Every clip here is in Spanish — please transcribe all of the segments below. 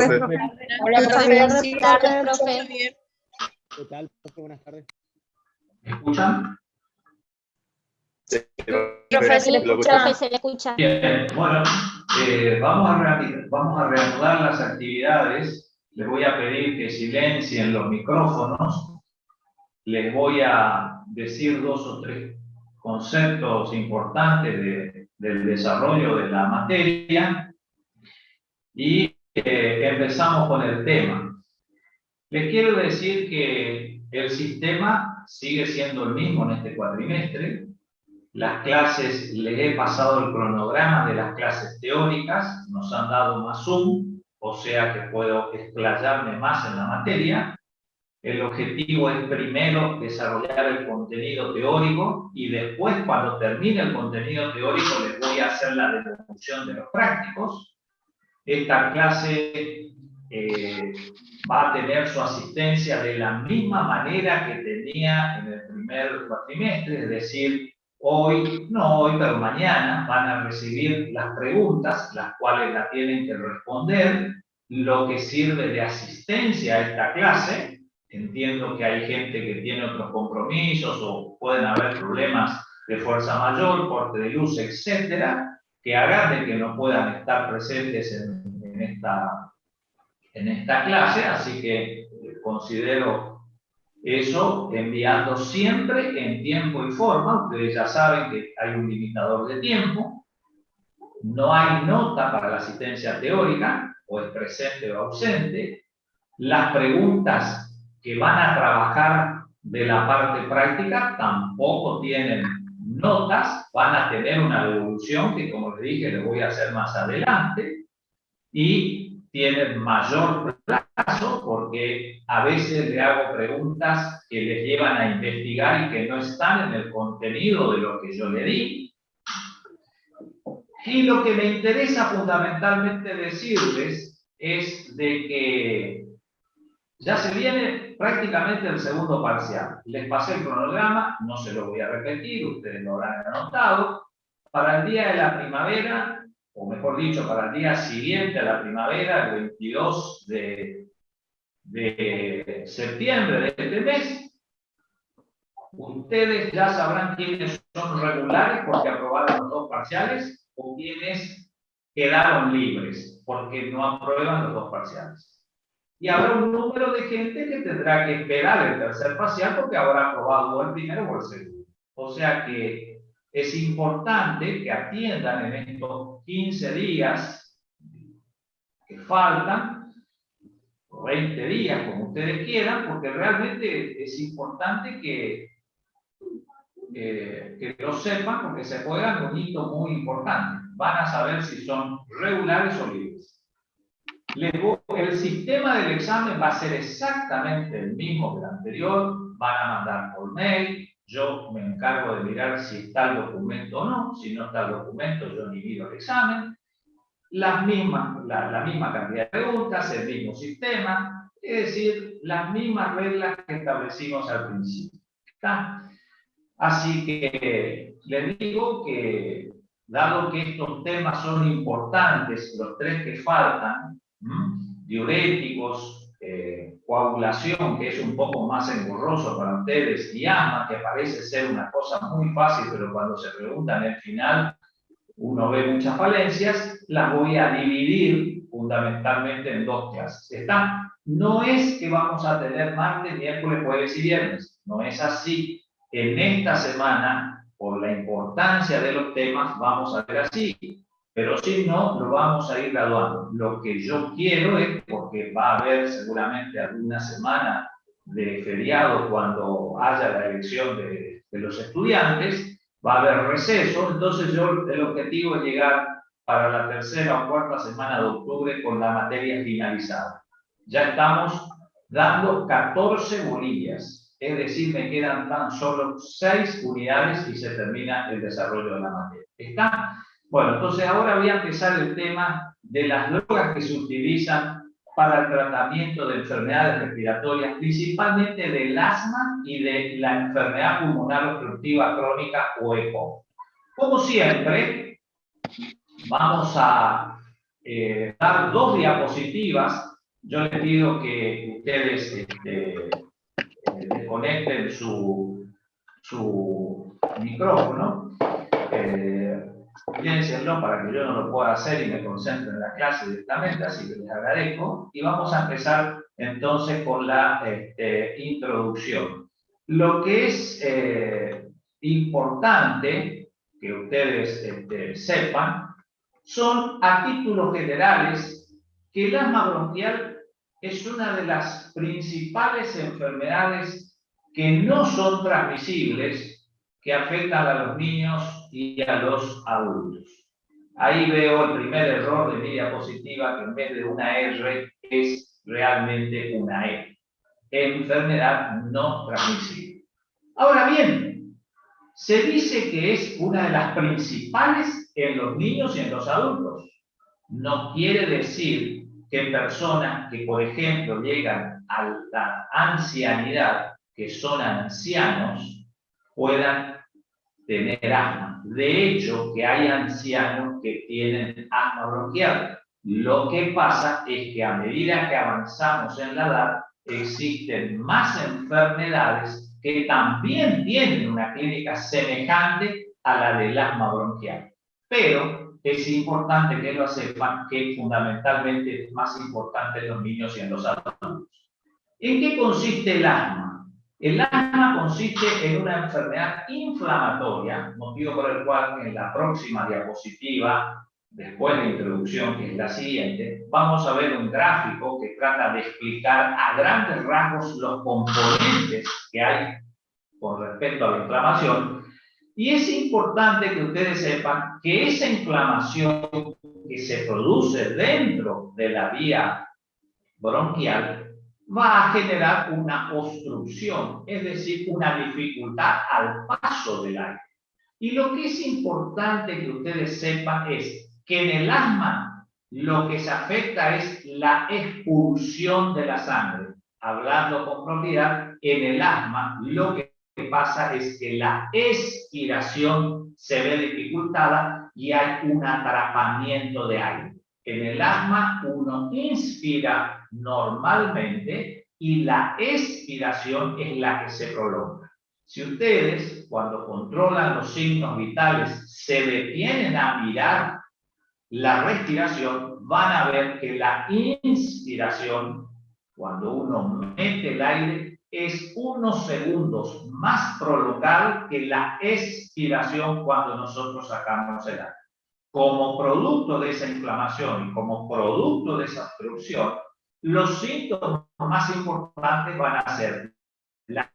Hola, profe. Buenas tardes, profe. ¿Qué tal, profe? Buenas tardes. ¿Me escuchan? Profe, se le escucha. Se le escucha. Bien, bueno, vamos a reanudar las actividades. Les voy a pedir que silencien los micrófonos. Les voy a decir 2 o 3 conceptos importantes del desarrollo de la materia y empezamos con el tema. Les quiero decir que el sistema sigue siendo el mismo en este cuatrimestre. Las clases, les he pasado el cronograma de las clases teóricas, nos han dado más Zoom, o sea que puedo explayarme más en la materia. El objetivo es primero desarrollar el contenido teórico y después, cuando termine el contenido teórico, les voy a hacer la devolución de los prácticos. Esta clase va a tener su asistencia de la misma manera que tenía en el primer cuatrimestre, es decir, hoy, no hoy, pero mañana van a recibir las preguntas, las cuales la tienen que responder, lo que sirve de asistencia a esta clase. Entiendo que hay gente que tiene otros compromisos o pueden haber problemas de fuerza mayor, corte de luz, etcétera, que hagan de que no puedan estar presentes en esta clase, así que considero eso enviando siempre en tiempo y forma. Ustedes ya saben que hay un limitador de tiempo, no hay nota para la asistencia teórica, o es presente o ausente. Las preguntas que van a trabajar de la parte práctica tampoco tienen notas, van a tener una devolución que, como les dije, les voy a hacer más adelante, y tienen mayor plazo porque a veces le hago preguntas que les llevan a investigar y que no están en el contenido de lo que yo le di. Y lo que me interesa fundamentalmente decirles es de que ya se viene prácticamente el segundo parcial. Les pasé el cronograma, no se lo voy a repetir, ustedes lo habrán anotado. Para el día de la primavera, o mejor dicho, para el día siguiente a la primavera, el 22 de septiembre de este mes, ustedes ya sabrán quiénes son regulares porque aprobaron los 2 parciales o quiénes quedaron libres porque no aprueban los 2 parciales. Y habrá un número de gente que tendrá que esperar el tercer parcial porque habrá aprobado o el primero o el segundo. O sea que es importante que atiendan en estos 15 días que faltan, o 20 días, como ustedes quieran, porque realmente es importante que lo sepan, porque se juegan un hito muy importante. Van a saber si son regulares o libres. El sistema del examen va a ser exactamente el mismo que el anterior. Van a mandar por mail. Yo me encargo de mirar si está el documento o no. Si no está el documento, yo ni miro el examen. La misma cantidad de preguntas, el mismo sistema, es decir, las mismas reglas que establecimos al principio. ¿Está? Así que les digo que, dado que estos temas son importantes, los 3 que faltan, diuréticos, coagulación, que es un poco más engorroso para ustedes, y AMA, que parece ser una cosa muy fácil, pero cuando se preguntan en el final, uno ve muchas falencias, las voy a dividir fundamentalmente en 2 clases. ¿Está? No es que vamos a tener martes, miércoles, jueves y viernes, no es así. En esta semana, por la importancia de los temas, vamos a ver así. Pero si no, lo vamos a ir graduando. Lo que yo quiero es, porque va a haber seguramente alguna semana de feriado cuando haya la elección de los estudiantes, va a haber receso, entonces el objetivo es llegar para la tercera o cuarta semana de octubre con la materia finalizada. Ya estamos dando 14 bolillas, es decir, me quedan tan solo 6 unidades y se termina el desarrollo de la materia. ¿Está? Bueno, entonces ahora voy a empezar el tema de las drogas que se utilizan para el tratamiento de enfermedades respiratorias, principalmente del asma y de la enfermedad pulmonar obstructiva crónica o EPOC. Como siempre, vamos a dar 2 diapositivas Yo les pido que ustedes desconecten su micrófono. Piénsenlo para que yo no lo pueda hacer y me concentre en la clase directamente, así que les agradezco. Y vamos a empezar entonces con la introducción. Lo que es importante que ustedes sepan son a títulos generales que el asma bronquial es una de las principales enfermedades que no son transmisibles, que afectan a los niños y a los adultos. Ahí veo el primer error de mi diapositiva, que en vez de una R es realmente una E. Enfermedad no transmisible. Ahora bien, se dice que es una de las principales en los niños y en los adultos. No quiere decir que personas que, por ejemplo, llegan a la ancianidad, que son ancianos, puedan tener asma. De hecho, que hay ancianos que tienen asma bronquial. Lo que pasa es que a medida que avanzamos en la edad, existen más enfermedades que también tienen una clínica semejante a la del asma bronquial. Pero es importante que lo sepan, que fundamentalmente es más importante en los niños y en los adultos. ¿En qué consiste el asma? El asma consiste en una enfermedad inflamatoria, motivo por el cual en la próxima diapositiva, después de la introducción, que es la siguiente, vamos a ver un gráfico que trata de explicar a grandes rasgos los componentes que hay con respecto a la inflamación. Y es importante que ustedes sepan que esa inflamación que se produce dentro de la vía bronquial va a generar una obstrucción, es decir, una dificultad al paso del aire. Y lo que es importante que ustedes sepan es que en el asma lo que se afecta es la expulsión de la sangre. Hablando con propiedad, en el asma lo que pasa es que la expiración se ve dificultada y hay un atrapamiento de aire. En el asma uno inspira normalmente y la expiración es la que se prolonga. Si ustedes, cuando controlan los signos vitales, se detienen a mirar la respiración, van a ver que la inspiración, cuando uno mete el aire, es unos segundos más prolongado que la expiración cuando nosotros sacamos el aire. Como producto de esa inflamación y como producto de esa obstrucción, los síntomas más importantes van a ser la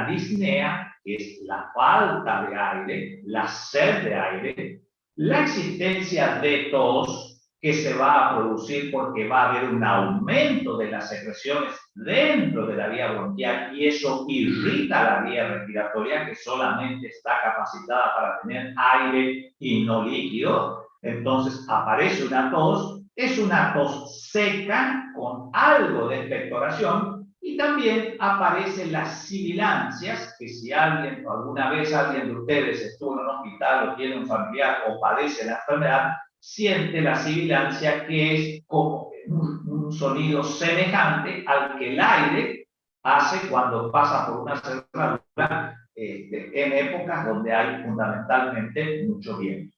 disnea, que es la falta de aire, la sed de aire, la existencia de tos, que se va a producir porque va a haber un aumento de las secreciones dentro de la vía bronquial y eso irrita la vía respiratoria que solamente está capacitada para tener aire y no líquido. Entonces aparece una tos, es una tos seca con algo de expectoración y también aparecen las sibilancias, que si alguien o alguna vez alguien de ustedes estuvo en un hospital o tiene un familiar o padece la enfermedad, siente la sibilancia, que es como un sonido semejante al que el aire hace cuando pasa por una cerradura en épocas donde hay fundamentalmente mucho viento.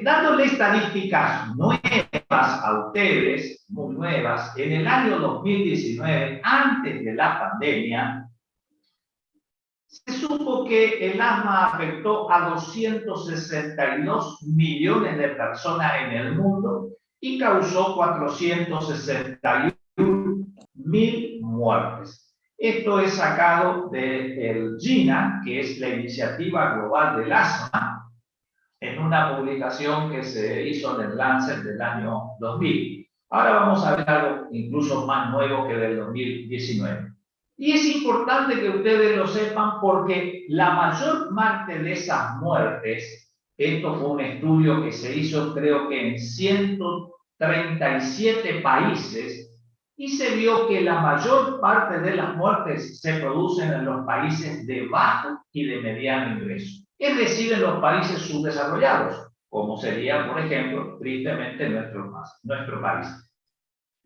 Dándole estadísticas nuevas a ustedes, muy nuevas, en el año 2019, antes de la pandemia, se supo que el asma afectó a 262 millones de personas en el mundo y causó 461.000 muertes. Esto es sacado del GINA, que es la Iniciativa Global del Asma, en una publicación que se hizo en el Lancet del año 2000. Ahora vamos a ver algo incluso más nuevo que del 2019. Y es importante que ustedes lo sepan porque la mayor parte de esas muertes, esto fue un estudio que se hizo creo que en 137 países, y se vio que la mayor parte de las muertes se producen en los países de bajo y de mediano ingreso, es decir, en los países subdesarrollados, como sería, por ejemplo, tristemente nuestro país.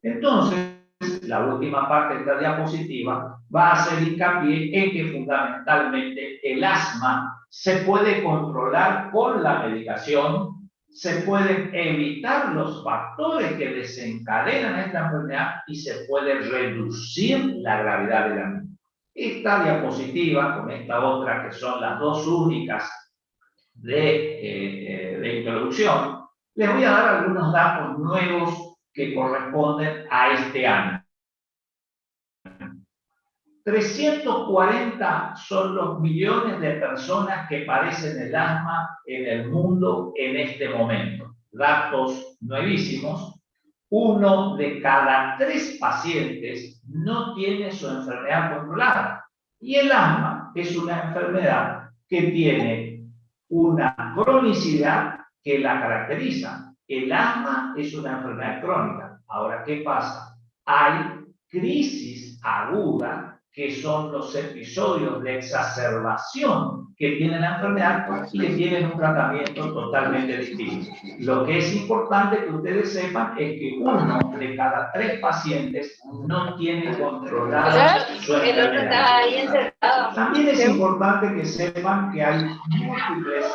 Entonces, la última parte de esta diapositiva va a hacer hincapié en que fundamentalmente el asma se puede controlar con la medicación, se pueden evitar los factores que desencadenan esta enfermedad y se puede reducir la gravedad de la misma. Esta diapositiva, con esta otra, que son las dos únicas de introducción, les voy a dar algunos datos nuevos que corresponden a este año. 340 son los millones de personas que padecen el asma en el mundo en este momento. Datos nuevísimos. 1 de cada 3 pacientes no tiene su enfermedad controlada. Y el asma es una enfermedad que tiene una cronicidad que la caracteriza. El asma es una enfermedad crónica. Ahora, ¿qué pasa? Hay crisis aguda, que son los episodios de exacerbación que tiene la enfermedad y que tienen un tratamiento totalmente distinto. Lo que es importante que ustedes sepan es que 1 de cada 3 pacientes no tiene controlada su enfermedad. También es importante que sepan que hay múltiples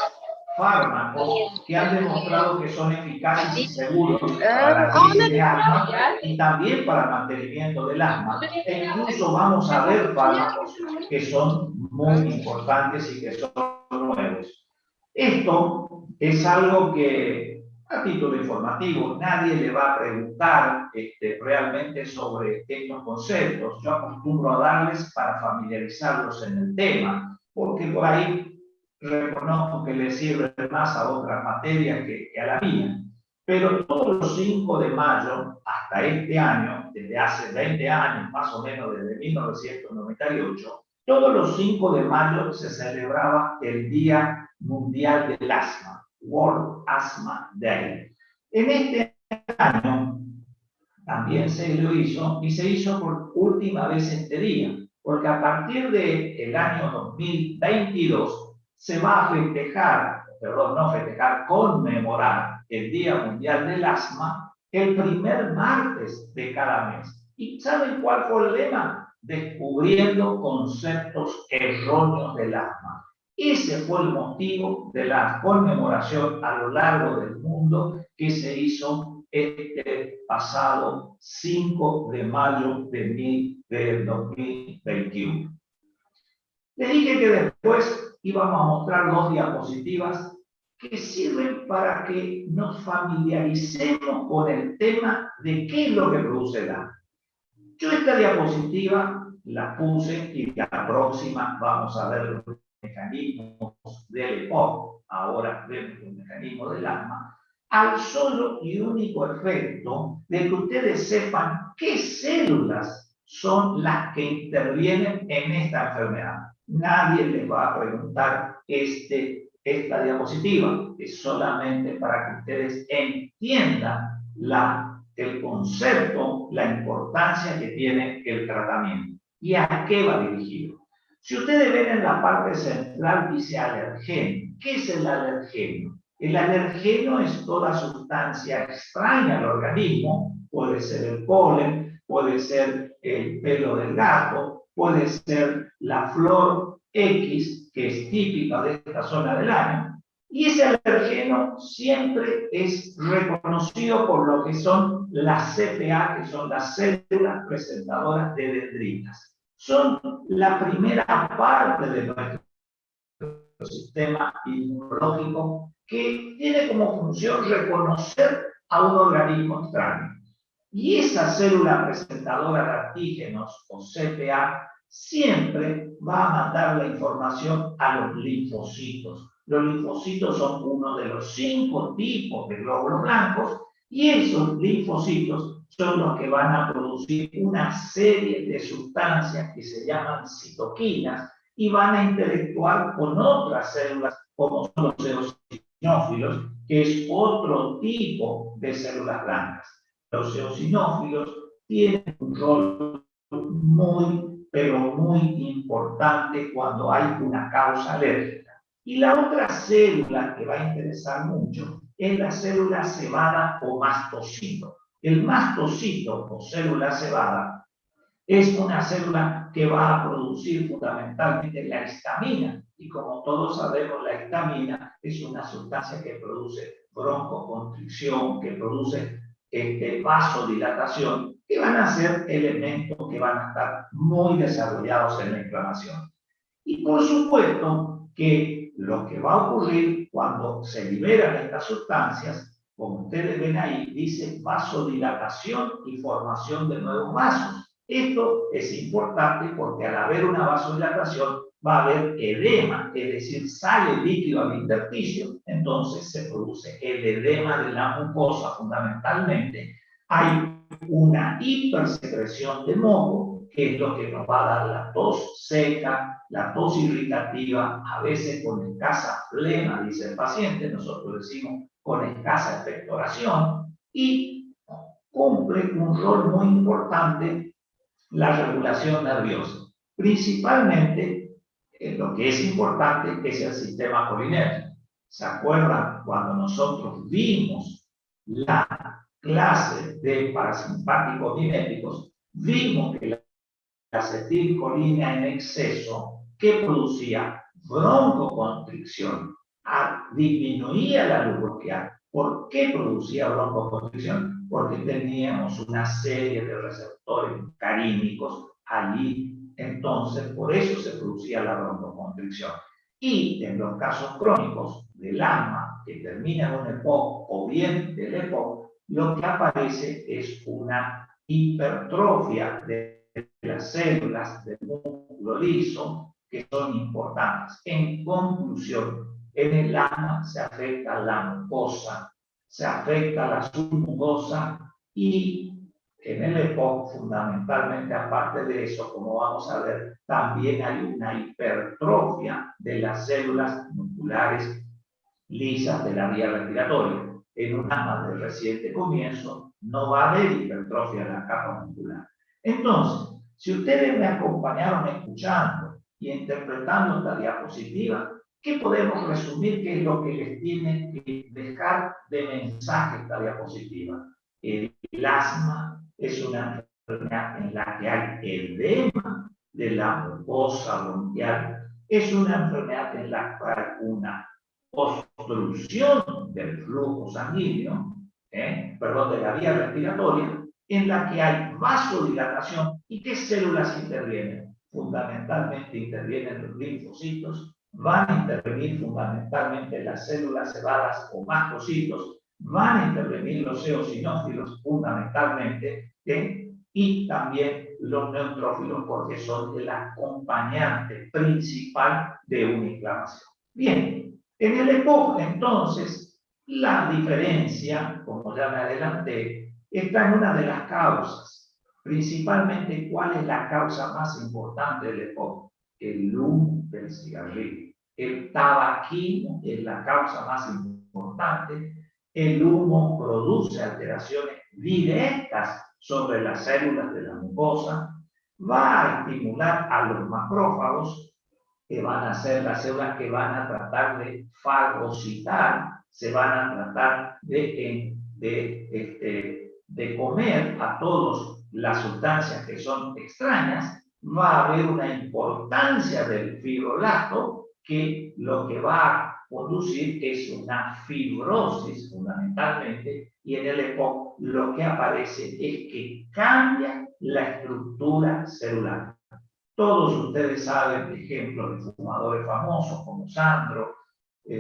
fármacos que han demostrado que son eficaces y seguros para la crisis de asma y también para el mantenimiento del asma. E incluso vamos a ver fármacos que son muy importantes y que son nuevos. Esto es algo que, a título informativo, nadie le va a preguntar realmente sobre estos conceptos. Yo acostumbro a darles para familiarizarlos en el tema, porque por ahí reconozco que le sirve más a otras materias que a la mía. Pero todos los 5 de mayo, hasta este año, desde hace 20 años, más o menos desde 1998, todos los 5 de mayo se celebraba el Día Mundial del Asma, World Asthma Day. En este año también se lo hizo, y se hizo por última vez este día, porque a partir del año 2022 se va a conmemorar el Día Mundial del Asma el primer martes de cada mes. ¿Y saben cuál fue el lema? Descubriendo conceptos erróneos del asma. Ese fue el motivo de la conmemoración a lo largo del mundo que se hizo este pasado 5 de mayo de 2021. Les dije que después íbamos a mostrar 2 diapositivas que sirven para que nos familiaricemos con el tema de qué es lo que produce el asma. Yo esta diapositiva la puse y la próxima vamos a ver los mecanismos del EPOC, ahora vemos los mecanismos del asma, al solo y único efecto de que ustedes sepan qué células son las que intervienen en esta enfermedad. Nadie les va a preguntar esta diapositiva, es solamente para que ustedes entiendan el concepto, la importancia que tiene el tratamiento y a qué va dirigido. Si ustedes ven en la parte central dice alergeno. ¿Qué es el alergeno? El alergeno es toda sustancia extraña al organismo, puede ser el polen, puede ser el pelo del gato, puede ser la flor X, que es típica de esta zona del año, y ese alergeno siempre es reconocido por lo que son las CPA, que son las células presentadoras de dendritas. Son la primera parte de nuestro sistema inmunológico que tiene como función reconocer a un organismo extraño. Y esa célula presentadora de antígenos, o CPA, siempre va a mandar la información a los linfocitos. Los linfocitos son uno de los 5 tipos de glóbulos blancos y esos linfocitos son los que van a producir una serie de sustancias que se llaman citoquinas y van a interactuar con otras células como son los eosinófilos, que es otro tipo de células blancas. Los eosinófilos tienen un rol muy, pero muy importante cuando hay una causa alérgica. Y la otra célula que va a interesar mucho es la célula cebada o mastocito. El mastocito o célula cebada es una célula que va a producir fundamentalmente la histamina. Y como todos sabemos, la histamina es una sustancia que produce broncoconstricción, que produce vasodilatación, que van a ser elementos que van a estar muy desarrollados en la inflamación. Y por supuesto que lo que va a ocurrir cuando se liberan estas sustancias, como ustedes ven ahí, dice vasodilatación y formación de nuevos vasos. Esto es importante porque al haber una vasodilatación va a haber edema, es decir, sale líquido al intersticio, entonces se produce el edema de la mucosa fundamentalmente. Hay una hipersecreción de moco, que es lo que nos va a dar la tos seca, la tos irritativa, a veces con escasa flema, dice el paciente, nosotros decimos con escasa expectoración, y cumple un rol muy importante la regulación nerviosa. Principalmente, lo que es importante es el sistema colinérgico. ¿Se acuerdan cuando nosotros vimos la clase de parasimpáticos miméticos? Vimos que la acetilcolina en exceso, que producía broncoconstricción, disminuía la luz bronquial. ¿Por qué producía broncoconstricción? Porque teníamos una serie de receptores carínicos allí. Entonces, por eso se producía la broncoconstricción. Y en los casos crónicos del asma, que termina en un EPOC o bien del EPOC, lo que aparece es una hipertrofia de las células del músculo liso, que son importantes. En conclusión, en el asma se afecta la mucosa, se afecta la submucosa y en el EPOC, fundamentalmente, aparte de eso, como vamos a ver, también hay una hipertrofia de las células musculares lisas de la vía respiratoria. En un asma de reciente comienzo no va a haber hipertrofia de la capa muscular. Entonces, si ustedes me acompañaron escuchando y interpretando esta diapositiva, ¿qué podemos resumir? ¿Qué es lo que les tiene que dejar de mensaje esta diapositiva? El asma es una enfermedad en la que hay edema de la mucosa bronquial. Es una enfermedad en la que hay una obstrucción del flujo sanguíneo, de la vía respiratoria, en la que hay vasodilatación. ¿Y qué células intervienen? Fundamentalmente intervienen los linfocitos, van a intervenir fundamentalmente las células cebadas o mastocitos, van a intervenir los eosinófilos fundamentalmente, y también los neutrófilos, porque son el acompañante principal de una inflamación. Bien, en el EPOC, entonces, la diferencia, como ya me adelanté, está en una de las causas. Principalmente, ¿cuál es la causa más importante del EPOC? El humo del cigarrillo. El tabaquismo es la causa más importante. El humo produce alteraciones directas sobre las células de la mucosa, va a estimular a los macrófagos, que van a ser las células que van a tratar de fagocitar, se van a tratar de comer a todas las sustancias que son extrañas. Va a haber una importancia del fibroblasto, que lo que va a conducir es una fibrosis fundamentalmente, y en el EPOC lo que aparece es que cambia la estructura celular. Todos ustedes saben de ejemplos de fumadores famosos como Sandro.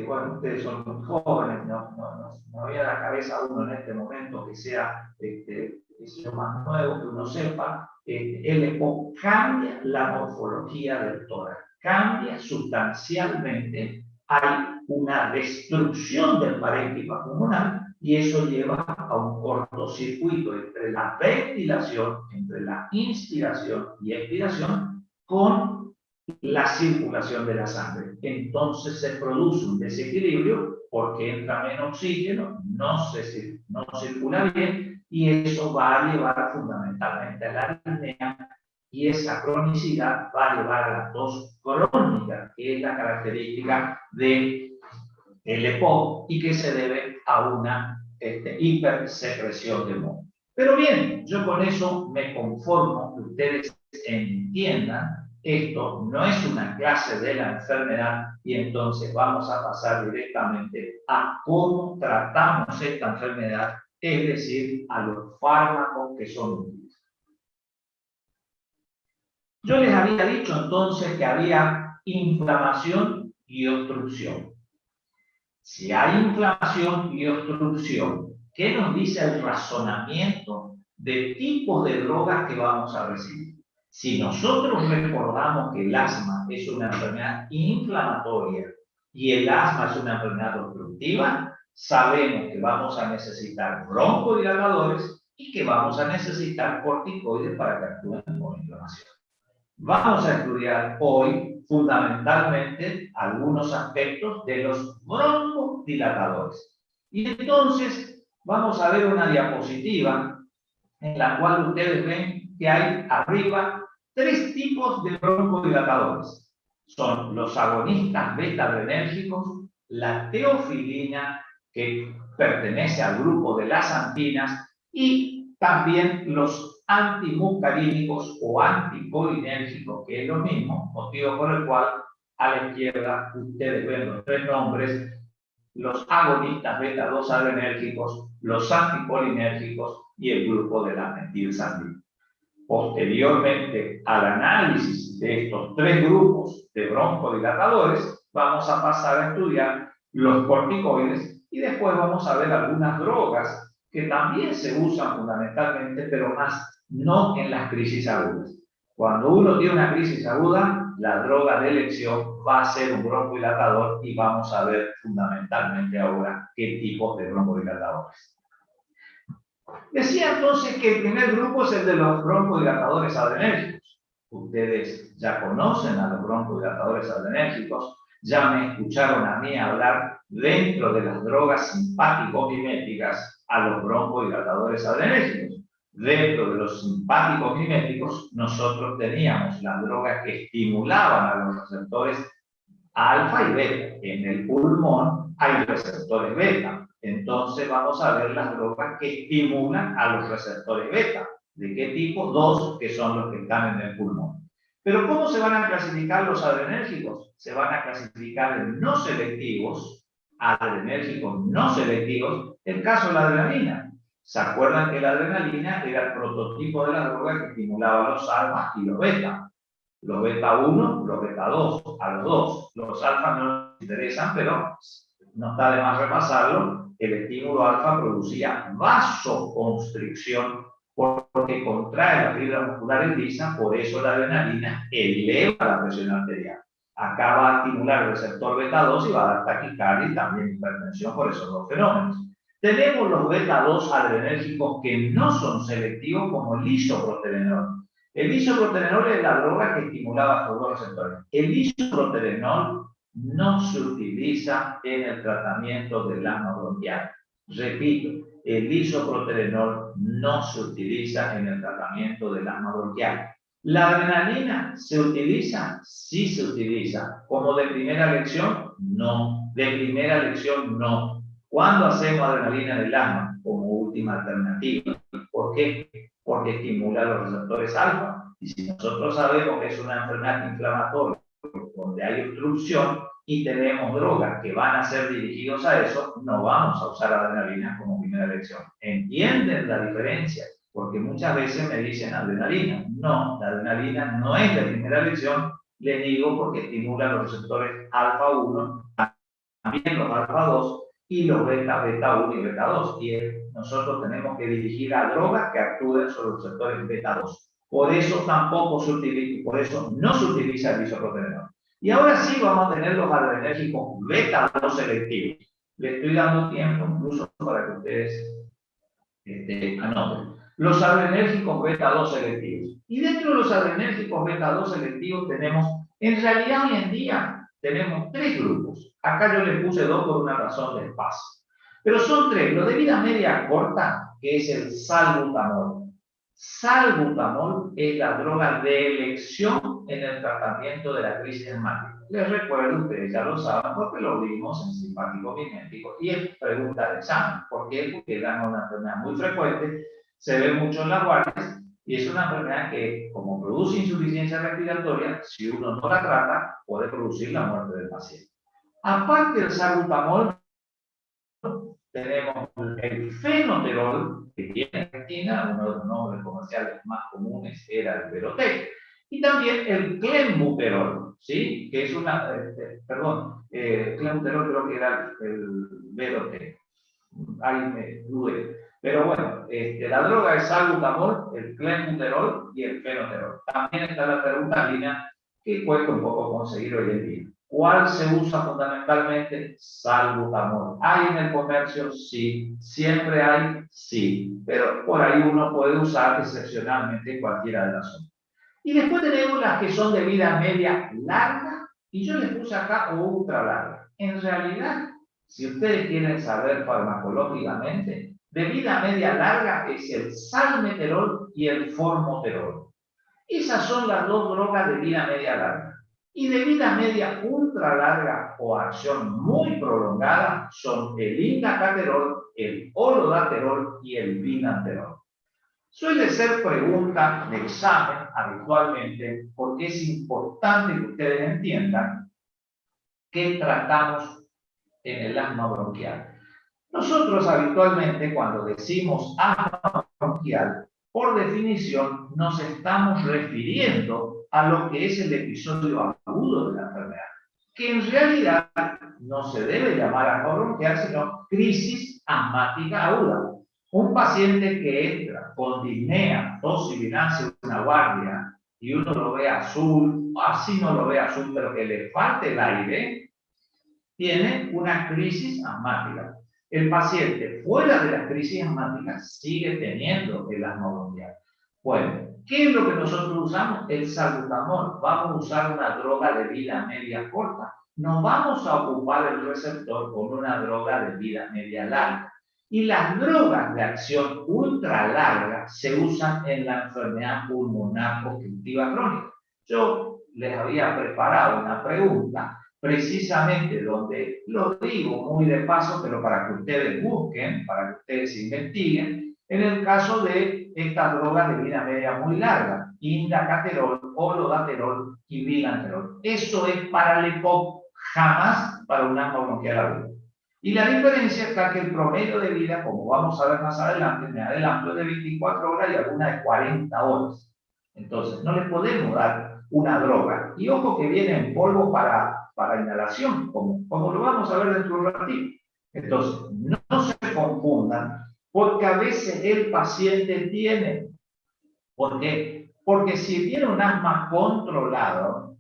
Bueno, ustedes son muy jóvenes, no viene a la cabeza uno en este momento que sea más nuevo, que uno sepa. El EPOC cambia la morfología del tórax, cambia sustancialmente. Hay una destrucción del parénquima pulmonar y eso lleva a un cortocircuito entre la ventilación, entre la inspiración y expiración, con la circulación de la sangre. Entonces se produce un desequilibrio porque entra menos oxígeno, no circula bien, y eso va a llevar fundamentalmente a la apnea, y esa cronicidad va a llevar a la tos crónica, que es la característica del EPOC y que se debe a una hipersecreción de moco. Pero bien, yo con eso me conformo, que ustedes entiendan, esto no es una clase de la enfermedad y entonces vamos a pasar directamente a cómo tratamos esta enfermedad, es decir, a los fármacos que son útiles. Yo les había dicho entonces que había inflamación y obstrucción. Si hay inflamación y obstrucción, ¿qué nos dice el razonamiento de tipos de drogas que vamos a recibir? Si nosotros recordamos que el asma es una enfermedad inflamatoria y el asma es una enfermedad obstructiva, sabemos que vamos a necesitar broncodilatadores y que vamos a necesitar corticoides para que actúen con inflamación. Vamos a estudiar hoy fundamentalmente algunos aspectos de los broncodilatadores. Y entonces vamos a ver una diapositiva en la cual ustedes ven que hay arriba 3 tipos de broncodilatadores. Son los agonistas beta-adrenérgicos, la teofilina, que pertenece al grupo de las antinas, y también los antimuscarínicos o anticolinérgicos, que es lo mismo, motivo por el cual a la izquierda ustedes ven los 3 nombres: los agonistas beta-2 adrenérgicos, los anticolinérgicos y el grupo de la metilsanina. Posteriormente al análisis de estos 3 grupos de broncodilatadores, vamos a pasar a estudiar los corticoides y después vamos a ver algunas drogas que también se usan fundamentalmente, pero más no en las crisis agudas. Cuando uno tiene una crisis aguda, la droga de elección va a ser un broncodilatador y vamos a ver fundamentalmente ahora qué tipos de broncodilatadores. Decía entonces que el primer grupo es el de los broncodilatadores adrenérgicos. Ustedes ya conocen a los broncodilatadores adrenérgicos, ya me escucharon a mí hablar dentro de las drogas simpático-miméticas a los broncodilatadores adrenérgicos. Dentro de los simpáticos miméticos, nosotros teníamos las drogas que estimulaban a los receptores alfa y beta. En el pulmón hay receptores beta. Entonces vamos a ver las drogas que estimulan a los receptores beta. ¿De qué tipo? 2, que son los que están en el pulmón. Pero ¿cómo se van a clasificar los adrenérgicos? Se van a clasificar en no selectivos, adrenérgicos no selectivos, el caso de la adrenalina. ¿Se acuerdan que la adrenalina era el prototipo de la droga que estimulaba a los alfa y los beta? Los beta 1, los beta 2, a los 2. Los alfa no nos interesan, pero no está de más repasarlo. El estímulo alfa producía vasoconstricción porque contrae la fibra muscular lisa, por eso la adrenalina eleva la presión arterial. Acá va a estimular el receptor beta 2 y va a dar taquicardia y también hipertensión por esos 2 fenómenos. Tenemos los beta 2 adrenérgicos que no son selectivos, como el isoproterenol. El isoproterenol es la droga que estimulaba estos 2 receptores. El isoproterenol no se utiliza en el tratamiento del asma bronquial. Repito, el isoproterenol no se utiliza en el tratamiento del asma bronquial. ¿La adrenalina se utiliza? Sí se utiliza. ¿Como de primera elección? No. De primera elección, no. ¿Cuándo hacemos adrenalina en el asma? Como última alternativa. ¿Por qué? Porque estimula los receptores alfa. Y si nosotros sabemos que es una enfermedad inflamatoria donde hay obstrucción y tenemos drogas que van a ser dirigidos a eso, no vamos a usar adrenalina como primera elección. ¿Entienden la diferencia? Porque muchas veces me dicen adrenalina. No, la adrenalina no es de primera elección, le digo, porque estimula los receptores alfa 1, también los alfa 2 y los beta 1 y beta 2. Y nosotros tenemos que dirigir a drogas que actúen sobre los receptores beta 2. Por eso tampoco se utiliza, por eso no se utiliza el isoproterenol. Y ahora sí vamos a tener los adrenérgicos beta 2 selectivos. Le estoy dando tiempo incluso para que ustedes anoten. Los adrenérgicos beta 2 selectivos. Y dentro de los adrenérgicos beta 2 selectivos tenemos, en realidad hoy en día, tenemos 3 grupos. Acá yo les puse 2 por una razón de espacio. Pero son 3. Lo de vida media corta, que es el salbutamol. Salbutamol es la droga de elección en el tratamiento de la crisis asmática. Les recuerdo, ustedes ya lo saben porque lo vimos en simpático mimético y es pregunta de examen. ¿Por qué? Porque era una enfermedad muy frecuente se ve mucho en las guardias y es una enfermedad que, como produce insuficiencia respiratoria, si uno no la trata, puede producir la muerte del paciente. Aparte del salbutamol, tenemos el fenoterol, que tiene retina, uno de los nombres comerciales más comunes era el Verotec, y también el clenbuterol, ¿sí? Que es una, clenbuterol creo que era el Verotec, ahí me dudé. Pero bueno, la droga es salbutamol, el clenbuterol y el fenoterol. También está la terbutaline, que cuesta un poco conseguir hoy en día. ¿Cuál se usa fundamentalmente? Salbutamol. ¿Hay en el comercio? Sí. ¿Siempre hay? Sí. Pero por ahí uno puede usar excepcionalmente cualquiera de las otras. Y después tenemos las que son de vida media larga, y yo les puse acá ultra larga. En realidad, si ustedes quieren saber farmacológicamente, de vida media larga es el salmeterol y el formoterol. Esas son las dos drogas de vida media larga. Y de vida media ultra larga o acción muy prolongada son el indacaterol, el olodaterol y el binanterol. Suele ser pregunta de examen habitualmente porque es importante que ustedes entiendan qué tratamos en el asma bronquial. Nosotros habitualmente cuando decimos asma bronquial, por definición nos estamos refiriendo a lo que es el episodio agudo de la enfermedad, que en realidad no se debe llamar asma bronquial, sino crisis asmática aguda. Un paciente que entra con disnea, tos, sibilancia, una guardia, y uno lo ve azul, así no lo ve azul, pero que le falte el aire, tiene una crisis asmática. El paciente fuera de la crisis asmática sigue teniendo el asma bronquial. Bueno, ¿qué es lo que nosotros usamos? El salbutamol. Vamos a usar una droga de vida media corta. No vamos a ocupar el receptor con una droga de vida media larga. Y las drogas de acción ultra larga se usan en la enfermedad pulmonar obstructiva crónica. Yo les había preparado una pregunta precisamente donde lo digo muy de paso, pero para que ustedes busquen, para que ustedes investiguen, en el caso de estas drogas de vida media muy larga, indacaterol, olodaterol y binanterol. Eso es para el EPOC, jamás para un asma bronquial aguda. Y la diferencia está que el promedio de vida, como vamos a ver más adelante, me adelanto, es de 24 horas y alguna de 40 horas. Entonces, no le podemos dar una droga. Y ojo que viene en polvo para inhalación, como lo vamos a ver dentro de un ratito. Entonces, no se confundan, porque a veces el paciente tiene. ¿Por qué? Porque si tiene un asma controlado,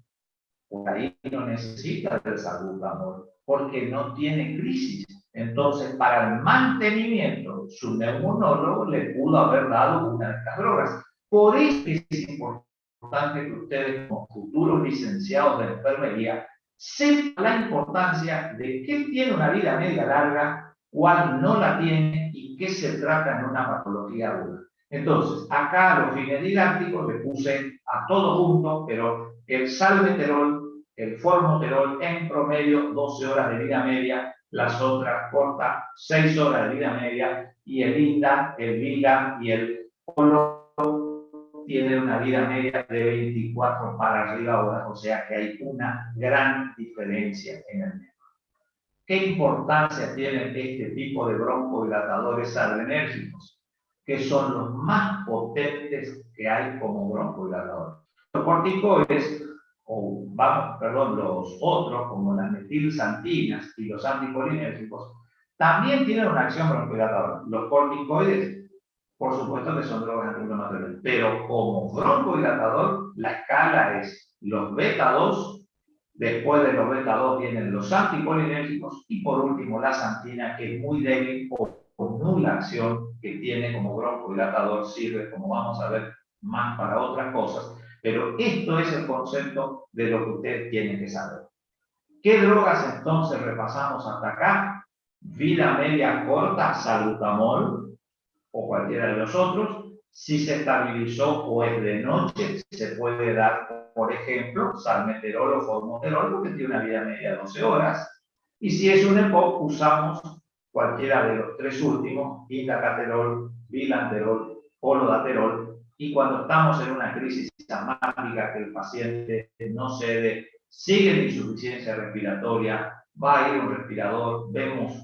por ahí no necesita del salbutamol, porque no tiene crisis. Entonces, para el mantenimiento, su neumonólogo le pudo haber dado una de estas drogas. Por eso es importante que ustedes, como futuros licenciados de enfermería, sepan la importancia de qué tiene una vida media larga, cuál no la tiene y qué se trata en una patología aguda. Entonces, acá a los fines didácticos le puse a todo junto, pero el salmeterol, el formoterol en promedio 12 horas de vida media, las otras cortas 6 horas de vida media, y el INDA, el VIGA y el OLO tienen una vida media de 24 para arriba horas, o sea que hay una gran diferencia en el medio. ¿Qué importancia tienen este tipo de broncodilatadores adrenérgicos? Que son los más potentes que hay como broncodilatadores. Los corticoides, los otros, como las metilxantinas y los anticolinérgicos, también tienen una acción broncodilatadora. Los corticoides, por supuesto que son drogas antiinflamatorias, pero como broncodilatador, la escala es los beta-2, después de los beta-2 vienen los anticolinérgicos y por último la xantina, que es muy débil o con nula acción, que tiene como broncodilatador, sirve, como vamos a ver, más para otras cosas. Pero esto es el concepto de lo que ustedes tienen que saber. ¿Qué drogas entonces repasamos hasta acá? Vida media corta, salbutamol o cualquiera de los otros. Si se estabilizó o es de noche, se puede dar, por ejemplo, salmeterol o formoterol, porque tiene una vida media de 12 horas. Y si es un EPOC, usamos cualquiera de los tres últimos, indacaterol, binanterol holodaterol, y cuando estamos en una crisis asmática que el paciente no cede, sigue en insuficiencia respiratoria, va a ir a un respirador, vemos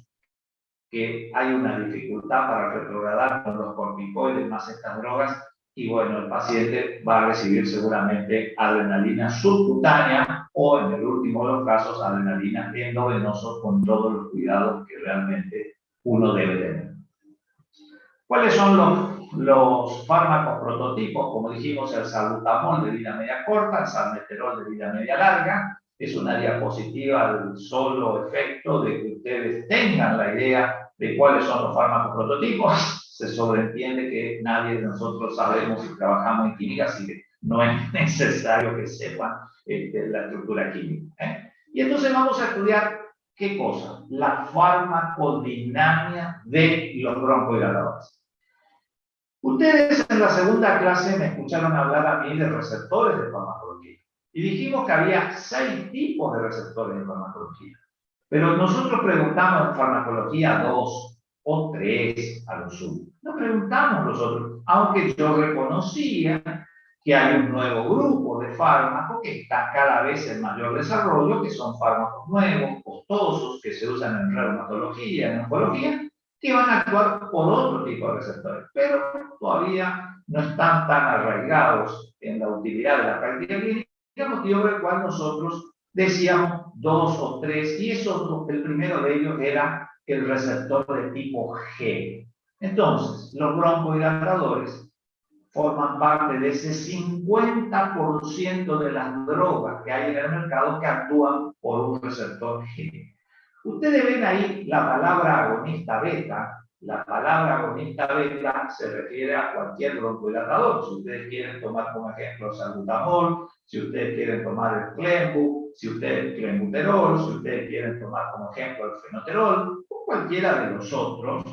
que hay una dificultad para retrogradar con los corticoides más estas drogas, y bueno, el paciente va a recibir seguramente adrenalina subcutánea o, en el último de los casos, adrenalina endovenosa, con todos los cuidados que realmente uno debe tener. ¿Cuáles son los fármacos prototipos? Como dijimos, el salbutamol de vida media corta, el salmeterol de vida media larga. Es una diapositiva al solo efecto de que ustedes tengan la idea de cuáles son los fármacos prototipos. Se sobreentiende que nadie de nosotros sabemos si trabajamos en química, así que no es necesario que sepan la estructura química. Y entonces vamos a estudiar, ¿qué cosa? La farmacodinámica de los broncohidratantes. Ustedes en la segunda clase me escucharon hablar a mí de receptores de farmacología. Y dijimos que había 6 tipos de receptores de farmacología. Pero nosotros preguntamos en farmacología 2 o 3 a lo sumo. No preguntamos los otros, aunque yo reconocía que hay un nuevo grupo de fármacos que está cada vez en mayor desarrollo, que son fármacos nuevos, costosos, que se usan en reumatología, en oncología, que van a actuar por otro tipo de receptores, pero todavía no están tan arraigados en la utilidad de la práctica clínica, motivo por el cual nosotros decíamos 2 o 3, y eso, el primero de ellos era el receptor de tipo G. Entonces, los broncohidratantes forman parte de ese 50% de las drogas que hay en el mercado que actúan por un receptor G. Ustedes ven ahí la palabra agonista beta. La palabra agonista beta se refiere a cualquier broncohidrator. Si ustedes quieren tomar como ejemplo el salbutamol, si ustedes quieren tomar el clenbu, si ustedes clenbuterol, si ustedes quieren tomar como ejemplo el fenoterol, o cualquiera de los otros,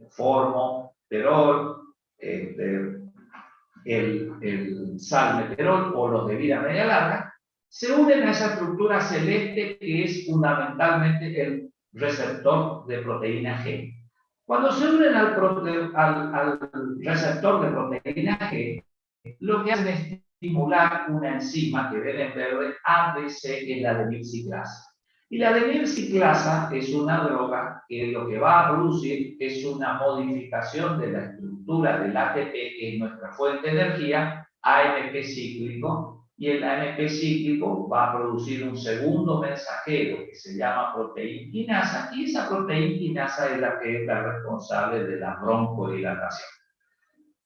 formoterol, el salmeterol o los de vida media larga, se unen a esa estructura celeste que es fundamentalmente el receptor de proteína G. Cuando se unen al receptor de proteína G, lo que hacen es estimular una enzima que ven en verde, ADC, que es la adenilciclasa. Y la adenilciclasa es una droga que lo que va a producir es una modificación de la estructura del ATP, que es nuestra fuente de energía, AMP cíclico, y el AMP cíclico va a producir un segundo mensajero que se llama proteína quinasa, y esa proteína quinasa es la que es la responsable de la broncodilatación.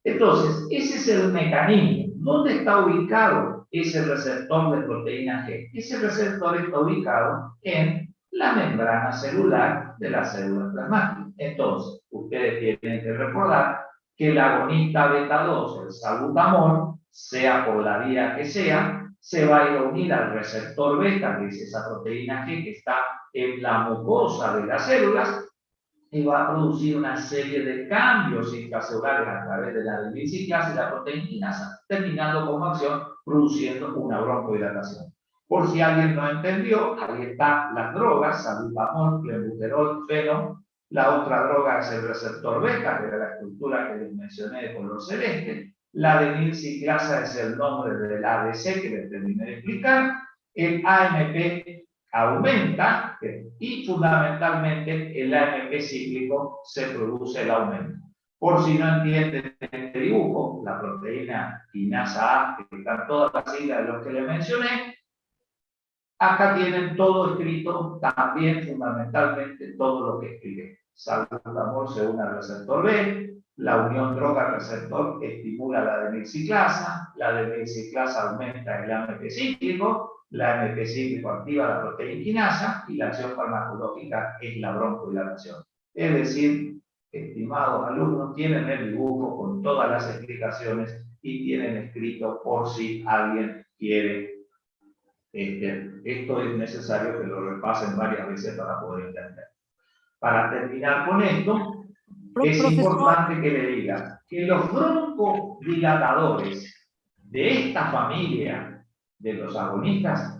Entonces, ese es el mecanismo. ¿Dónde está ubicado ese receptor de proteína G? Ese receptor está ubicado en la membrana celular de las células plasmáticas. Entonces, ustedes tienen que recordar que el agonista beta 2, el salbutamol, sea por la vía que sea, se va a ir a unir al receptor beta, que es esa proteína G que está en la mucosa de las células, y va a producir una serie de cambios intracelulares a través de la adenilciclasa y la proteína quinasa, terminando como acción produciendo una broncohidatación. Por si alguien no entendió, ahí están las drogas, salbutamol, clenbuterol, feno. La otra droga es el receptor beta, que era la estructura que les mencioné de color celeste. La adenilciclasa es el nombre del ADC que les terminé de explicar. El AMP aumenta y fundamentalmente el AMP cíclico se produce el aumento. Por si no entienden este dibujo, la proteína quinasa A, que están todas las siglas de los que les mencioné, acá tienen todo escrito, también fundamentalmente todo lo que expliqué. Salbutamol se une al receptor B, la unión droga-receptor estimula la adenilciclasa, la adenilciclasa aumenta el AMP cíclico, la AMP cíclico activa la proteína quinasa y la acción farmacológica es la broncodilatación. Es decir, estimados alumnos, tienen el dibujo con todas las explicaciones y tienen escrito por si alguien quiere. Esto es necesario que lo repasen varias veces para poder entender. Para terminar con esto, es importante que le diga que los broncodilatadores de esta familia de los agonistas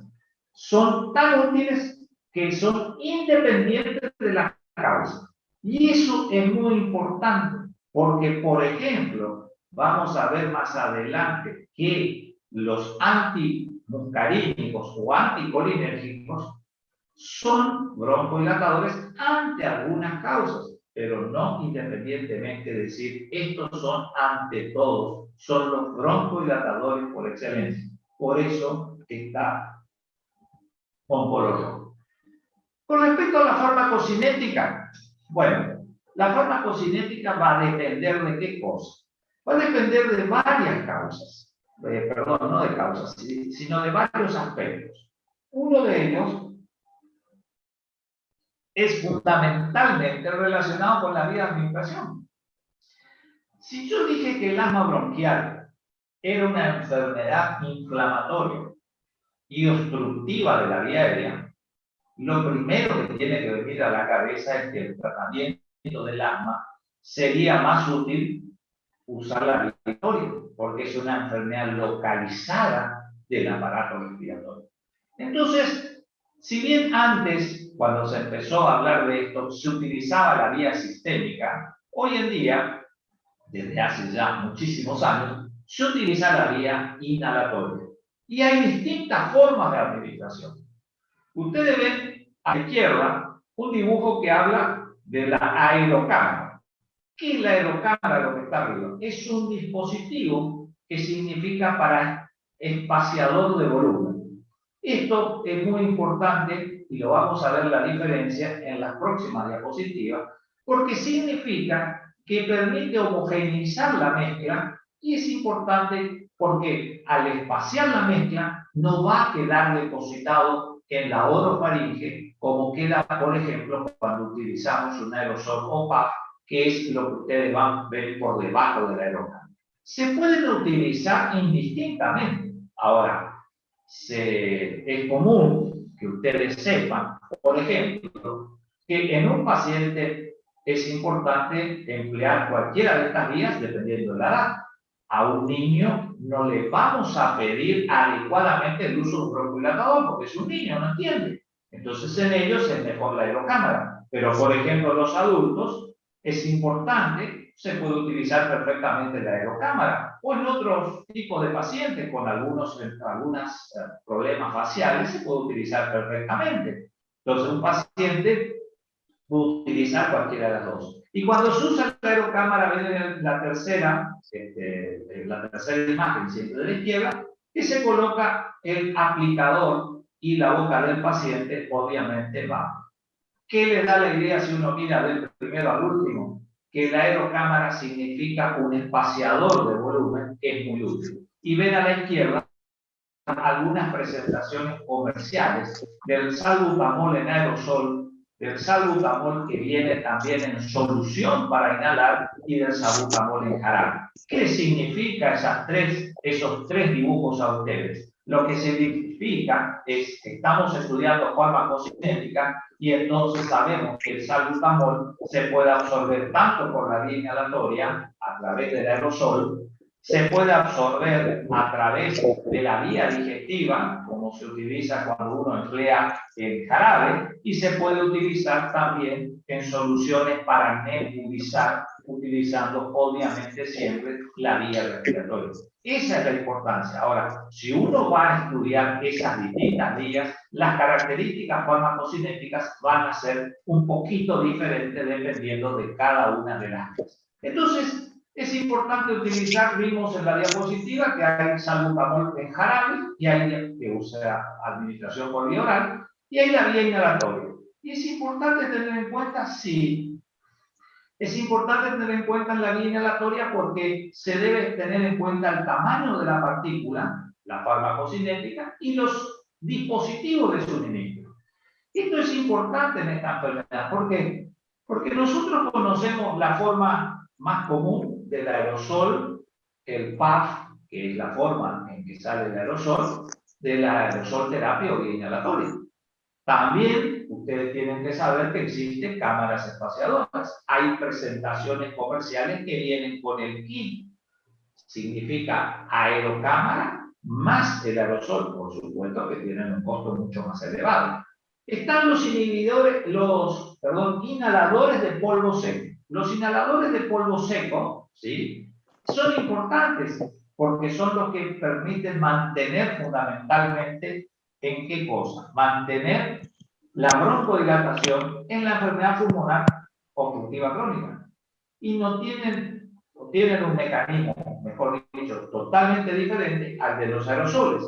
son tan útiles que son independientes de la causa. Y eso es muy importante, Porque, por ejemplo, vamos a ver más adelante que los antimuscarínicos o anticolinérgicos son broncodilatadores ante algunas causas, pero no independientemente de decir estos son ante todos, son los broncodilatadores por excelencia. Por eso está oncológico. Con respecto a la farmacocinética, bueno, la farmacocinética va a depender de qué cosa. Va a depender de varias causas. Perdón, no de causas, sino de varios aspectos. Uno de ellos es fundamentalmente relacionado con la vía de administración. Si yo dije que el asma bronquial era una enfermedad inflamatoria y obstructiva de la vía aérea, lo primero que tiene que venir a la cabeza es que el tratamiento del asma sería más útil usar la vía respiratoria, porque es una enfermedad localizada del aparato respiratorio. Entonces, si bien antes, cuando se empezó a hablar de esto, se utilizaba la vía sistémica, hoy en día, desde hace ya muchísimos años, se utiliza la vía inhalatoria. Y hay distintas formas de administración. Ustedes ven a la izquierda un dibujo que habla de la aerocámara. ¿Qué es la aerocámara, lo que está arriba? Es un dispositivo que significa para espaciador de volumen. Esto es muy importante y lo vamos a ver la diferencia en las próximas diapositivas, porque significa que permite homogeneizar la mezcla y es importante porque al espaciar la mezcla no va a quedar depositado en la orofaringe como queda, por ejemplo, cuando utilizamos un aerosol o PAF, que es lo que ustedes van a ver por debajo de la aerocámara. Se pueden utilizar indistintamente. Ahora, es común que ustedes sepan, por ejemplo, que en un paciente es importante emplear cualquiera de estas vías dependiendo de la edad. A un niño no le vamos a pedir adecuadamente el uso de un broncodilatador porque es un niño, no entiende. Entonces en ellos es mejor la aerocámara. Pero por ejemplo los adultos es importante, se puede utilizar perfectamente la aerocámara o en otros tipos de pacientes con algunos problemas faciales se puede utilizar perfectamente. Entonces un paciente puede utilizar cualquiera de las dos. Y cuando se usa la aerocámara, ven la tercera imagen, siempre de la izquierda, que se coloca el aplicador y la boca del paciente, obviamente va. ¿Qué le da la idea si uno mira del primero al último? Que la aerocámara significa un espaciador de volumen que es muy útil. Y ven a la izquierda algunas presentaciones comerciales del salbutamol en aerosol, del salbutamol que viene también en solución para inhalar y del salbutamol en jarabe. ¿Qué significa esos tres dibujos a ustedes? Lo que significa es que estamos estudiando farmacocinética y entonces sabemos que el salbutamol se puede absorber tanto por la vía inhalatoria a través del aerosol, se puede absorber a través de la vía digestiva, como se utiliza cuando uno emplea el jarabe, y se puede utilizar también en soluciones para nebulizar, utilizando obviamente siempre la vía respiratoria. Esa es la importancia. Ahora, si uno va a estudiar esas distintas vías, las características farmacocinéticas van a ser un poquito diferentes dependiendo de cada una de las vías. Entonces, es importante utilizar, vimos en la diapositiva que hay salbutamol en jarabe y hay que usa administración por vía oral y hay la vía inhalatoria. Y es importante tener en cuenta, sí, es importante tener en cuenta en la vía inhalatoria porque se debe tener en cuenta el tamaño de la partícula, la farmacocinética y los dispositivos de suministro. Esto es importante en esta enfermedad. ¿Por qué? Porque nosotros conocemos la forma más común del aerosol, el PAF, que es la forma en que sale el aerosol, de la aerosol terapia o vía inhalatoria. También ustedes tienen que saber que existen cámaras espaciadoras. Hay presentaciones comerciales que vienen con el kit. Significa aerocámara más el aerosol, por supuesto que tienen un costo mucho más elevado. Están los inhaladores de polvo seco. Los inhaladores de polvo seco, ¿sí?, son importantes porque son los que permiten mantener fundamentalmente, ¿en qué cosa? Mantener la broncodilatación en la enfermedad pulmonar obstructiva crónica. Y no tienen un mecanismo, mejor dicho, totalmente diferente al de los aerosoles.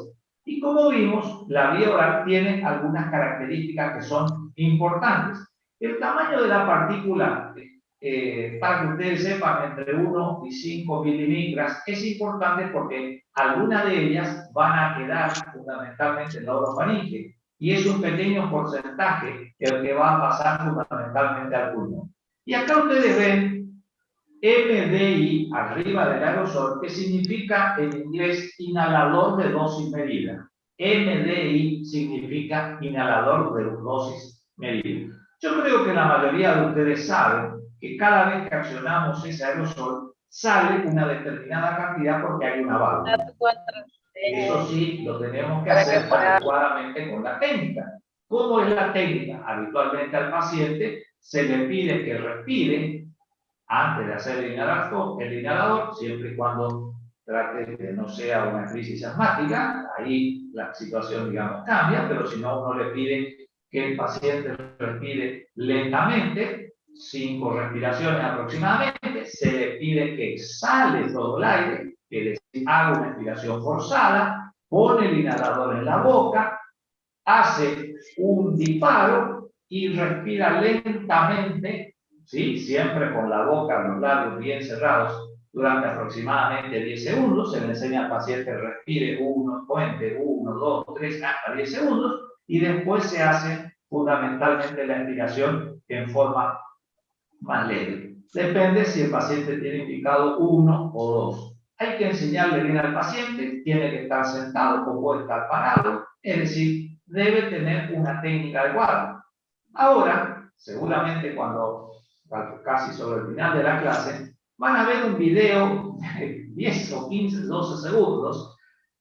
Y como vimos, la vía oral tiene algunas características que son importantes. El tamaño de la partícula, para que ustedes sepan, entre 1 y 5 milimicras, es importante porque algunas de ellas van a quedar fundamentalmente en la orofaringe. Y es un pequeño porcentaje el que va a pasar fundamentalmente al pulmón. Y acá ustedes ven MDI arriba del aerosol, que significa en inglés inhalador de dosis medida. MDI significa inhalador de dosis medida. Yo creo que la mayoría de ustedes saben que cada vez que accionamos ese aerosol sale una determinada cantidad porque hay una válvula. Eso sí, lo tenemos que hacer adecuadamente con la técnica. ¿Cómo es la técnica? Habitualmente al paciente se le pide que respire antes de hacer el inhalador, siempre y cuando trate de no sea una crisis asmática, ahí la situación, digamos, cambia, pero si no, uno le pide que el paciente respire lentamente, 5 respiraciones aproximadamente, se le pide que exhale todo el aire, que haga una expiración forzada, pone el inhalador en la boca, hace un disparo y respira lentamente, ¿sí?, siempre con la boca, los labios bien cerrados, durante aproximadamente 10 segundos. Se le enseña al paciente que respire 1, 2, 3, hasta 10 segundos, y después se hace fundamentalmente la expiración en forma más leve. Depende si el paciente tiene indicado 1 o 2. Hay que enseñarle bien al paciente, tiene que estar sentado o puede estar parado, es decir, debe tener una técnica adecuada. Ahora, seguramente cuando, casi sobre el final de la clase, van a ver un video de 10 o 15, 12 segundos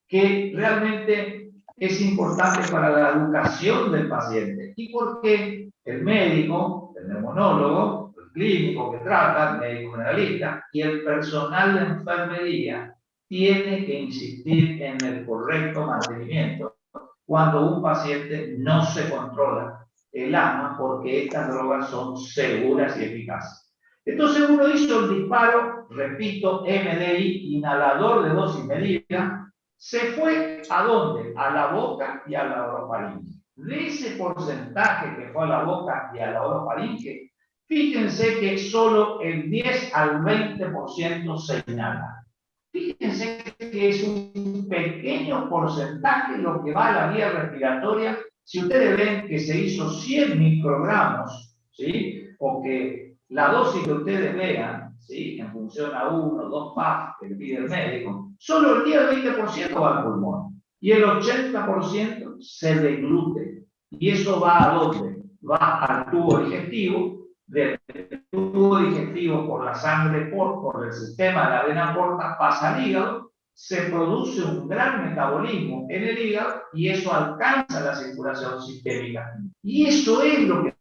que realmente es importante para la educación del paciente. ¿Y por qué el médico, el neumonólogo, el clínico que trata, el médico generalista y el personal de enfermería tiene que insistir en el correcto mantenimiento cuando un paciente no se controla el asma, porque estas drogas son seguras y eficaces? Entonces uno hizo el disparo, repito, MDI, inhalador de dosis medida, se fue ¿a dónde? A la boca y a la orofaringe. De ese porcentaje que fue a la boca y a la orofaringe, fíjense que solo el 10 al 20% se inhala. Fíjense que es un pequeño porcentaje lo que va a la vía respiratoria. Si ustedes ven que se hizo 100 microgramos, ¿sí?, o que la dosis que ustedes vean, ¿sí?, en función a 1 o 2 PAF que le pide el médico, solo el 10 al 20% va al pulmón y el 80% se deglute. ¿Y eso va a dónde? Va al tubo digestivo. Del tubo digestivo por la sangre por el sistema de la vena porta pasa al hígado, se produce un gran metabolismo en el hígado y eso alcanza la circulación sistémica. Y eso es lo que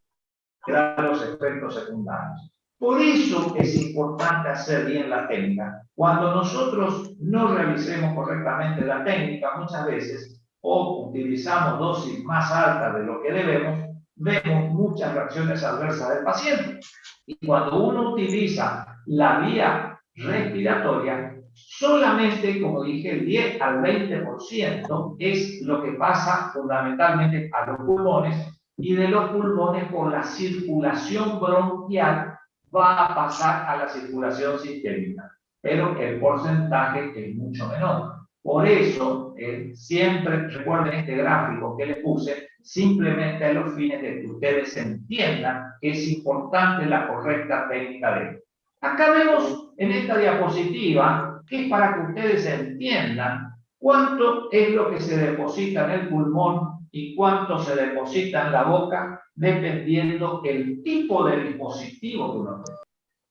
da los efectos secundarios. Por eso es importante hacer bien la técnica. Cuando nosotros no realicemos correctamente la técnica, muchas veces, o utilizamos dosis más altas de lo que debemos, vemos muchas reacciones adversas del paciente. Y cuando uno utiliza la vía respiratoria, solamente, como dije, el 10 al 20% es lo que pasa fundamentalmente a los pulmones, y de los pulmones por la circulación bronquial va a pasar a la circulación sistémica, pero el porcentaje es mucho menor. Por eso, siempre recuerden este gráfico que les puse, simplemente a los fines de que ustedes entiendan que es importante la correcta técnica de esto. Acá vemos en esta diapositiva, que es para que ustedes entiendan cuánto es lo que se deposita en el pulmón y cuánto se deposita en la boca, dependiendo el tipo de dispositivo que uno tenga.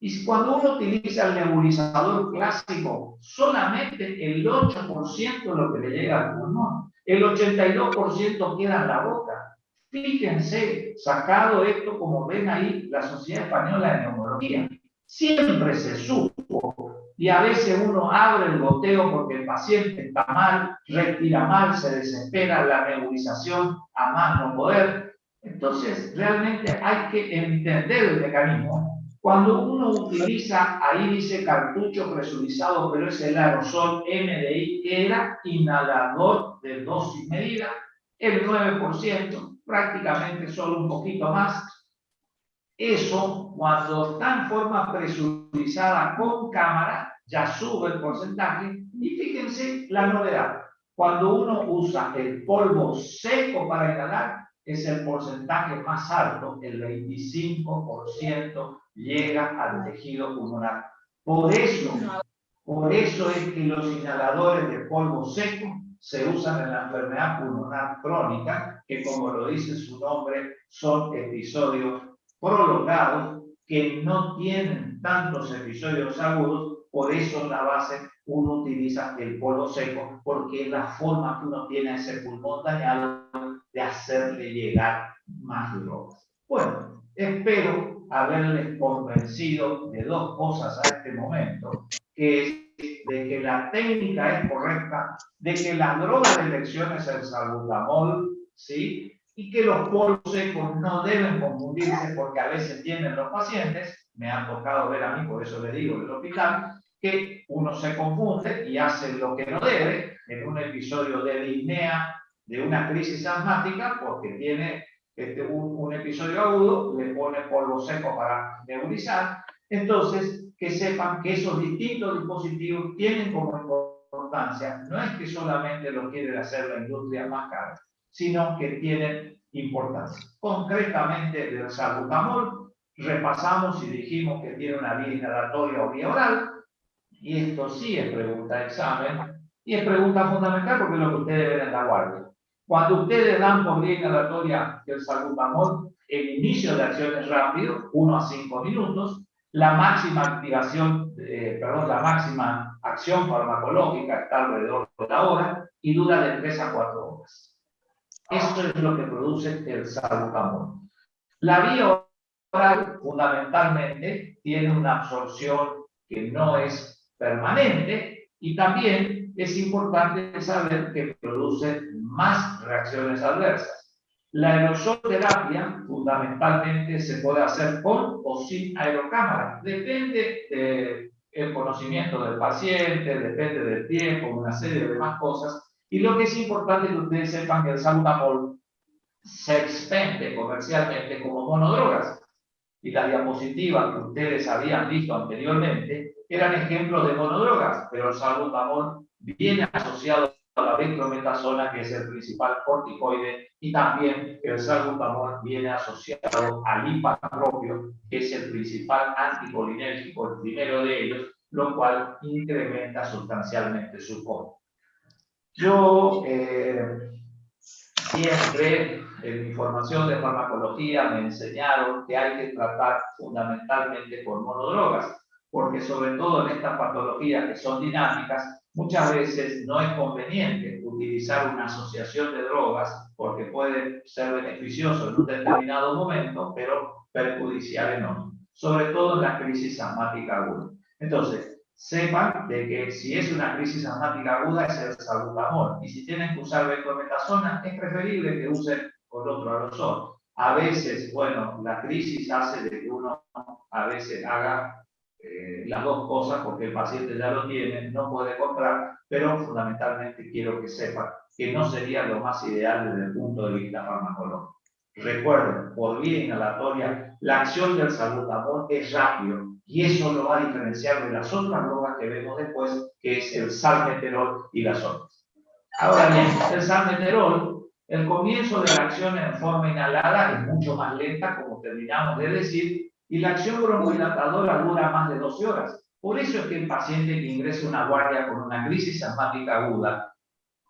Y cuando uno utiliza el nebulizador clásico, solamente el 8% es lo que le llega al pulmón. El 82% queda en la boca. Fíjense, sacado esto, como ven ahí, la Sociedad Española de Neumología. Siempre se supo, y a veces uno abre el goteo porque el paciente está mal, respira mal, se desespera, la nebulización a más no poder. Entonces, realmente hay que entender el mecanismo. Cuando uno utiliza, ahí dice cartucho presurizado, pero es el aerosol MDI, que era inhalador de dosis medida, el 9%, prácticamente solo un poquito más. Eso, cuando está en forma presurizada con cámara, ya sube el porcentaje. Y fíjense la novedad. Cuando uno usa el polvo seco para inhalar, es el porcentaje más alto, el 25% llega al tejido pulmonar. Por eso es que los inhaladores de polvo seco se usan en la enfermedad pulmonar crónica, que como lo dice su nombre, son episodios prolongados que no tienen tantos episodios agudos. Por eso en la base uno utiliza el polvo seco, porque es la forma que uno tiene a ese pulmón dañado de hacerle llegar más drogas. Bueno, espero haberles convencido de dos cosas a este momento, que es de que la técnica es correcta, de que la droga de elección es el salbutamol, ¿sí? Y que los polvos secos no deben confundirse porque a veces tienen los pacientes, me han tocado ver a mí, por eso le digo del hospital, que uno se confunde y hace lo que no debe en un episodio de disnea, de una crisis asmática, porque tiene un episodio agudo, le pone polvo seco para nebulizar. Entonces, que sepan que esos distintos dispositivos tienen como importancia, no es que solamente lo quiere hacer la industria más cara, sino que tienen importancia. Concretamente del salbutamol, repasamos y dijimos que tiene una vía inhalatoria o vía oral, y esto sí es pregunta de examen, y es pregunta fundamental porque es lo que ustedes ven en la guardia. Cuando ustedes dan por vía inhalatoria el salbutamol, el inicio de acción es rápido, 1 a 5 minutos, la máxima activación, la máxima acción farmacológica está alrededor de la hora y dura de 3 a 4 horas. Esto es lo que produce el salbutamol. La vía oral fundamentalmente tiene una absorción que no es permanente y también es importante saber que produce más reacciones adversas. La aerosolterapia fundamentalmente se puede hacer con o sin aerocámara. Depende del conocimiento del paciente, depende del tiempo, una serie de demás cosas. Y lo que es importante es que ustedes sepan que el salbutamol se expende comercialmente como monodrogas. Y las diapositivas que ustedes habían visto anteriormente eran ejemplos de monodrogas, pero el salbutamol viene asociado a la beclometasona, que es el principal corticoide, y también el salbutamol viene asociado al ipacropio, que es el principal anticolinérgico, el primero de ellos, lo cual incrementa sustancialmente su costo. Yo siempre en mi formación de farmacología me enseñaron que hay que tratar fundamentalmente con monodrogas, porque sobre todo en estas patologías que son dinámicas, muchas veces no es conveniente utilizar una asociación de drogas porque puede ser beneficioso en un determinado momento, pero perjudicial en otro, sobre todo en la crisis asmática aguda. Entonces, sepan de que si es una crisis asmática aguda es el salbutamol, y si tienen que usar beclometasona es preferible que usen con otro aerosol. A veces, bueno, la crisis hace de que uno a veces haga las dos cosas porque el paciente ya lo tiene, no puede comprar, pero fundamentalmente quiero que sepan que no sería lo más ideal desde el punto de vista farmacológico. Recuerden, por vía inhalatoria, la acción del salbutamol es rápido y eso lo va a diferenciar de las otras drogas que vemos después, que es el salmeterol y las otras. Ahora bien, el salmeterol, el comienzo de la acción en forma inhalada es mucho más lenta, como terminamos de decir, y la acción broncohilatadora dura más de 12 horas. Por eso es que el paciente que ingresa a una guardia con una crisis asmática aguda,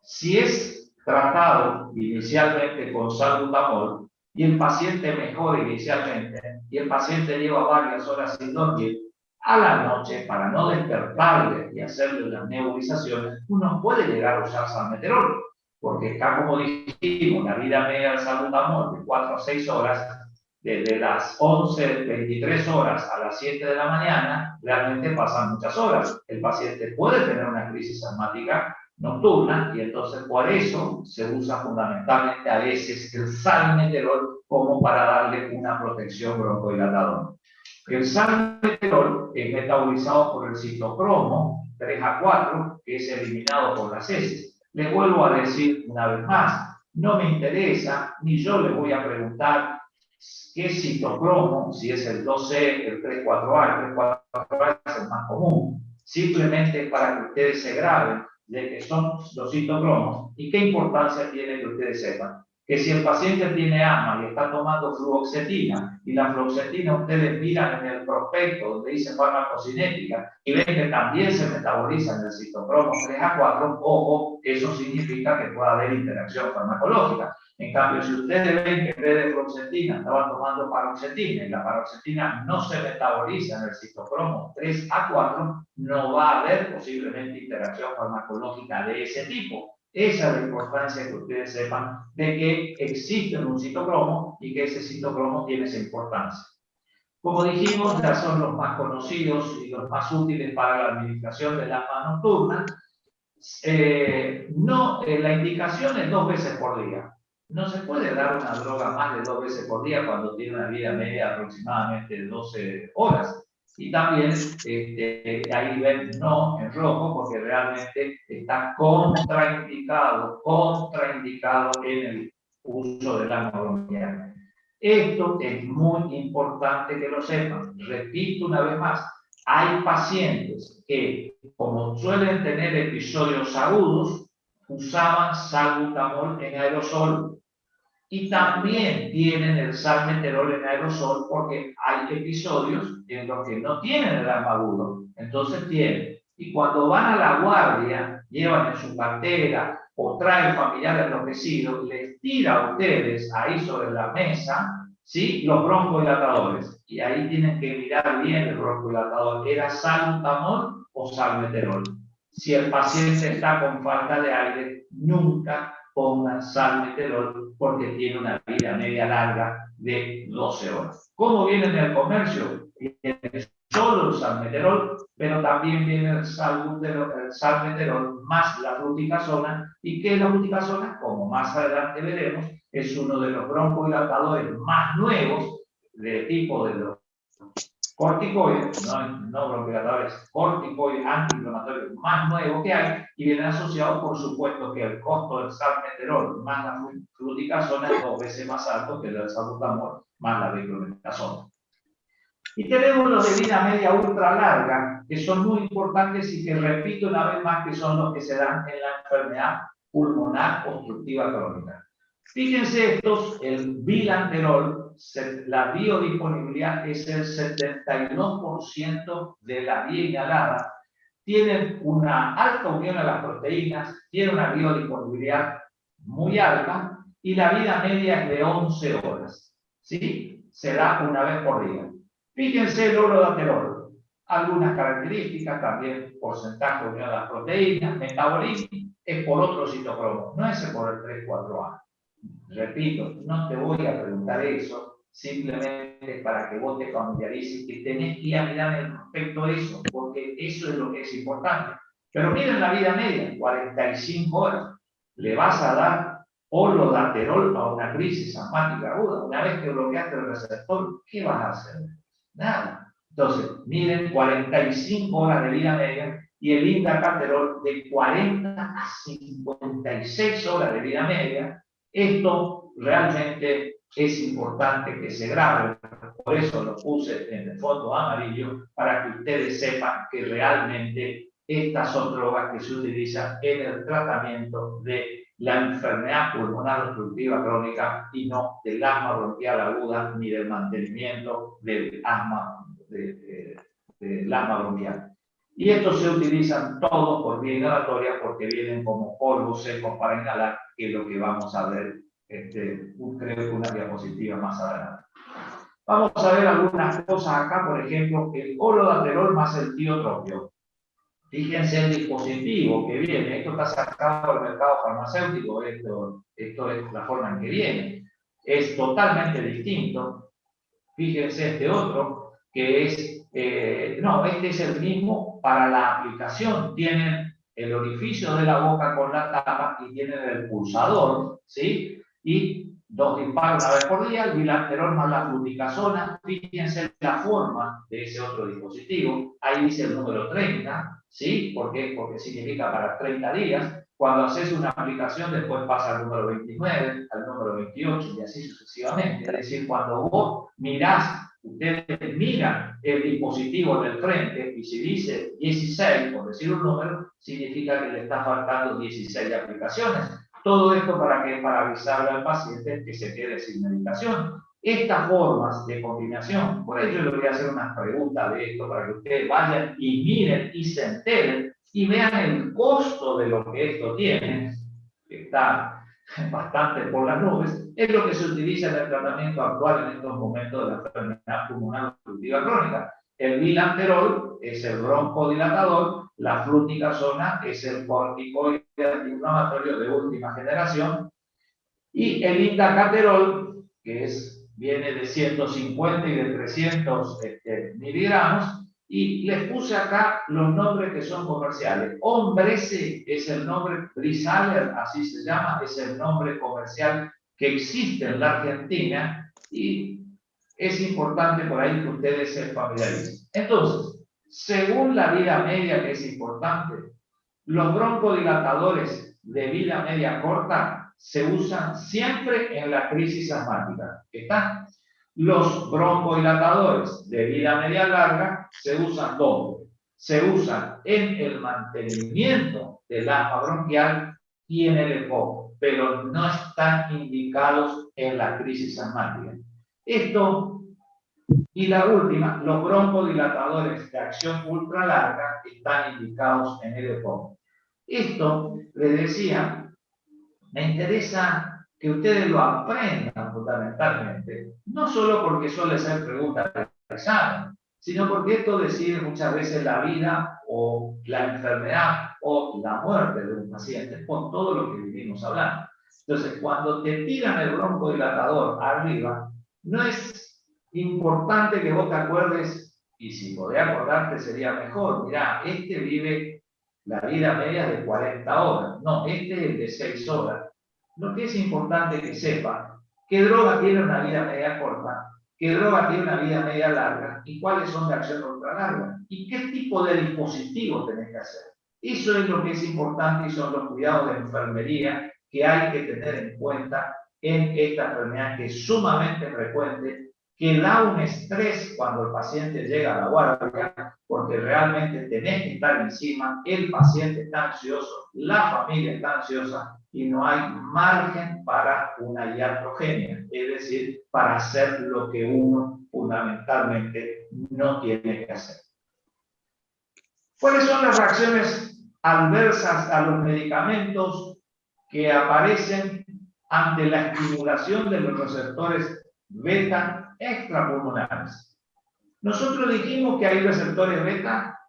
si es tratado inicialmente con salbutamol y el paciente mejora inicialmente y el paciente lleva varias horas sin dormir, a la noche, para no despertarle y hacerle las nebulizaciones, uno puede llegar a usar salmeterol, porque está, como dijimos, la vida media del salbutamol de 4 a 6 horas, desde las 11:23 horas a las 7 de la mañana, realmente pasan muchas horas. El paciente puede tener una crisis asmática nocturna y entonces por eso se usa fundamentalmente a veces el salmeterol como para darle una protección broncodilatadora. El salmeterol es metabolizado por el citocromo 3A4, que es eliminado por las heces. Les vuelvo a decir una vez más, no me interesa, ni yo les voy a preguntar qué citocromo, si es el 2C, el 3,4A, el 3,4A es el más común, simplemente para que ustedes se graben de que son los citocromos y qué importancia tiene que ustedes sepan. Que si el paciente tiene asma y está tomando fluoxetina, y la fluoxetina ustedes miran en el prospecto donde dice farmacocinética y ven que también se metaboliza en el citocromo 3A4, ojo, eso significa que puede haber interacción farmacológica. En cambio, si ustedes ven que en vez de fluoxetina estaban tomando paroxetina y la paroxetina no se metaboliza en el citocromo 3A4, no va a haber posiblemente interacción farmacológica de ese tipo. Esa es la importancia que ustedes sepan de que existe un citocromo y que ese citocromo tiene esa importancia. Como dijimos, ya son los más conocidos y los más útiles para la administración del asma nocturna. La indicación es 2 veces por día. No se puede dar una droga más de 2 veces por día cuando tiene una vida media aproximadamente de 12 horas. Y también ahí ven no en rojo porque realmente está contraindicado en el uso del asma bronquial. Esto es muy importante que lo sepan. Repito una vez más, hay pacientes que, como suelen tener episodios agudos, usaban salbutamol en aerosol. Y también tienen el salmeterol en aerosol porque hay episodios en los que no tienen el asma agudo. Entonces tienen. Y cuando van a la guardia, llevan en su cartera o traen familiares enloquecidos, les tira a ustedes ahí sobre la mesa, ¿sí?, los broncodilatadores. Y ahí tienen que mirar bien el broncodilatador. ¿Era salbutamol o salmeterol? Si el paciente está con falta de aire, nunca pongan salmeterol porque tiene una vida media larga de 12 horas. ¿Cómo viene en el comercio? Viene solo el salmeterol, pero también viene el salmeterol más la fluticasona. ¿Y qué es la fluticasona? Como más adelante veremos, es uno de los broncodilatadores más nuevos de tipo de los corticoides, no broncodilatadores, corticoides antiinflamatorios más nuevos que hay, y vienen asociados, por supuesto, que el costo del salmeterol más la fluticasona es 2 veces más alto que el del salbutamol más la diclomethasona. Y tenemos los de vida media ultra larga, que son muy importantes y que repito una vez más que son los que se dan en la enfermedad pulmonar obstructiva crónica. Fíjense estos, el bilanterol, la biodisponibilidad es el 72% de la vía inhalada, tienen una alta unión a las proteínas, tienen una biodisponibilidad muy alta y la vida media es de 11 horas. ¿Sí? Se da una vez por día. Fíjense el olodaterol, algunas características, también porcentaje de unión a las proteínas, metabolismo, es por otro citocromo, no es por el 3,4A. Repito, no te voy a preguntar eso, simplemente para que vos te familiarices, que tenés que ir a mirar en respecto a eso, porque eso es lo que es importante. Pero miren la vida media, 45 horas. Le vas a dar olodaterol a una crisis asmática aguda. Una vez que bloqueaste el receptor, ¿qué vas a hacer? Nada. Entonces, miren, 45 horas de vida media y el indacaterol de 40 a 56 horas de vida media. Esto realmente es importante que se grabe, por eso lo puse en el fondo amarillo, para que ustedes sepan que realmente estas son drogas que se utilizan en el tratamiento de la enfermedad pulmonar obstructiva crónica y no del asma bronquial aguda ni del mantenimiento del asma, del asma bronquial. Y estos se utilizan todos por vía inhalatoria porque vienen como polvos secos para inhalar, que es lo que vamos a ver, creo que una diapositiva más adelante. Vamos a ver algunas cosas acá, por ejemplo, el olodaterol más el tiotropio. Fíjense el dispositivo que viene, esto está sacado del mercado farmacéutico, esto es la forma en que viene. Es totalmente distinto. Fíjense este otro, que es, no, este es el mismo para la aplicación. Tienen el orificio de la boca con la tapa y tienen el pulsador, ¿sí? Y 2 disparos una vez por día, el bilateral más la fluticasona. Fíjense la forma de ese otro dispositivo. Ahí dice el número 30, ¿sí? ¿Por qué? Porque significa para 30 días. Cuando haces una aplicación, después pasa al número 29, al número 28 y así sucesivamente. Es decir, cuando vos mirás, ustedes miran el dispositivo del frente y si dice 16, por decir un número, significa que le está faltando 16 aplicaciones. Todo esto para que para avisarle al paciente que se quede sin medicación. Estas formas de combinación, por ello le voy a hacer unas preguntas de esto para que ustedes vayan y miren y se enteren y vean el costo de lo que esto tiene, que está bastante por las nubes, es lo que se utiliza en el tratamiento actual en estos momentos de la enfermedad pulmonar obstructiva crónica. El bilanterol es el broncodilatador, la fluticasona es el corticoide antiinflamatorio de última generación, y el indacaterol, que viene de 150 y de 300 miligramos, y les puse acá los nombres que son comerciales. Ombrese es el nombre, Brisaler, así se llama, es el nombre comercial que existe en la Argentina y es importante por ahí que ustedes se familiaricen. Entonces, según la vida media, que es importante, los broncodilatadores de vida media corta se usan siempre en la crisis asmática. ¿Está? Los broncodilatadores de vida media larga se usan ¿dónde? Se usan en el mantenimiento del asma bronquial y en el EPOC, pero no están indicados en la crisis asmática. Esto, y la última, los broncodilatadores de acción ultra larga están indicados en el EPOC. Esto, les decía, me interesa que ustedes lo aprendan fundamentalmente, no solo porque suele ser preguntas de examen, sino porque esto decide muchas veces la vida o la enfermedad o la muerte de un paciente con todo lo que vivimos hablando. Entonces, cuando te tiran el broncodilatador arriba, no es importante que vos te acuerdes, y si podés acordarte sería mejor, mirá, este vive la vida media de 40 horas, no, este es el de 6 horas. Lo que es importante que sepa qué droga tiene una vida media corta, qué droga tiene una vida media larga y cuáles son de acción ultra larga y qué tipo de dispositivo tenés que hacer. Eso es lo que es importante y son los cuidados de enfermería que hay que tener en cuenta en esta enfermedad que es sumamente frecuente, que da un estrés cuando el paciente llega a la guardia, porque realmente tenés que estar encima, el paciente está ansioso, la familia está ansiosa y no hay margen para una iatrogenia, es decir, para hacer lo que uno fundamentalmente no tiene que hacer. ¿Cuáles son las reacciones adversas a los medicamentos que aparecen ante la estimulación de los receptores beta extrapulmonares? Nosotros dijimos que hay receptores beta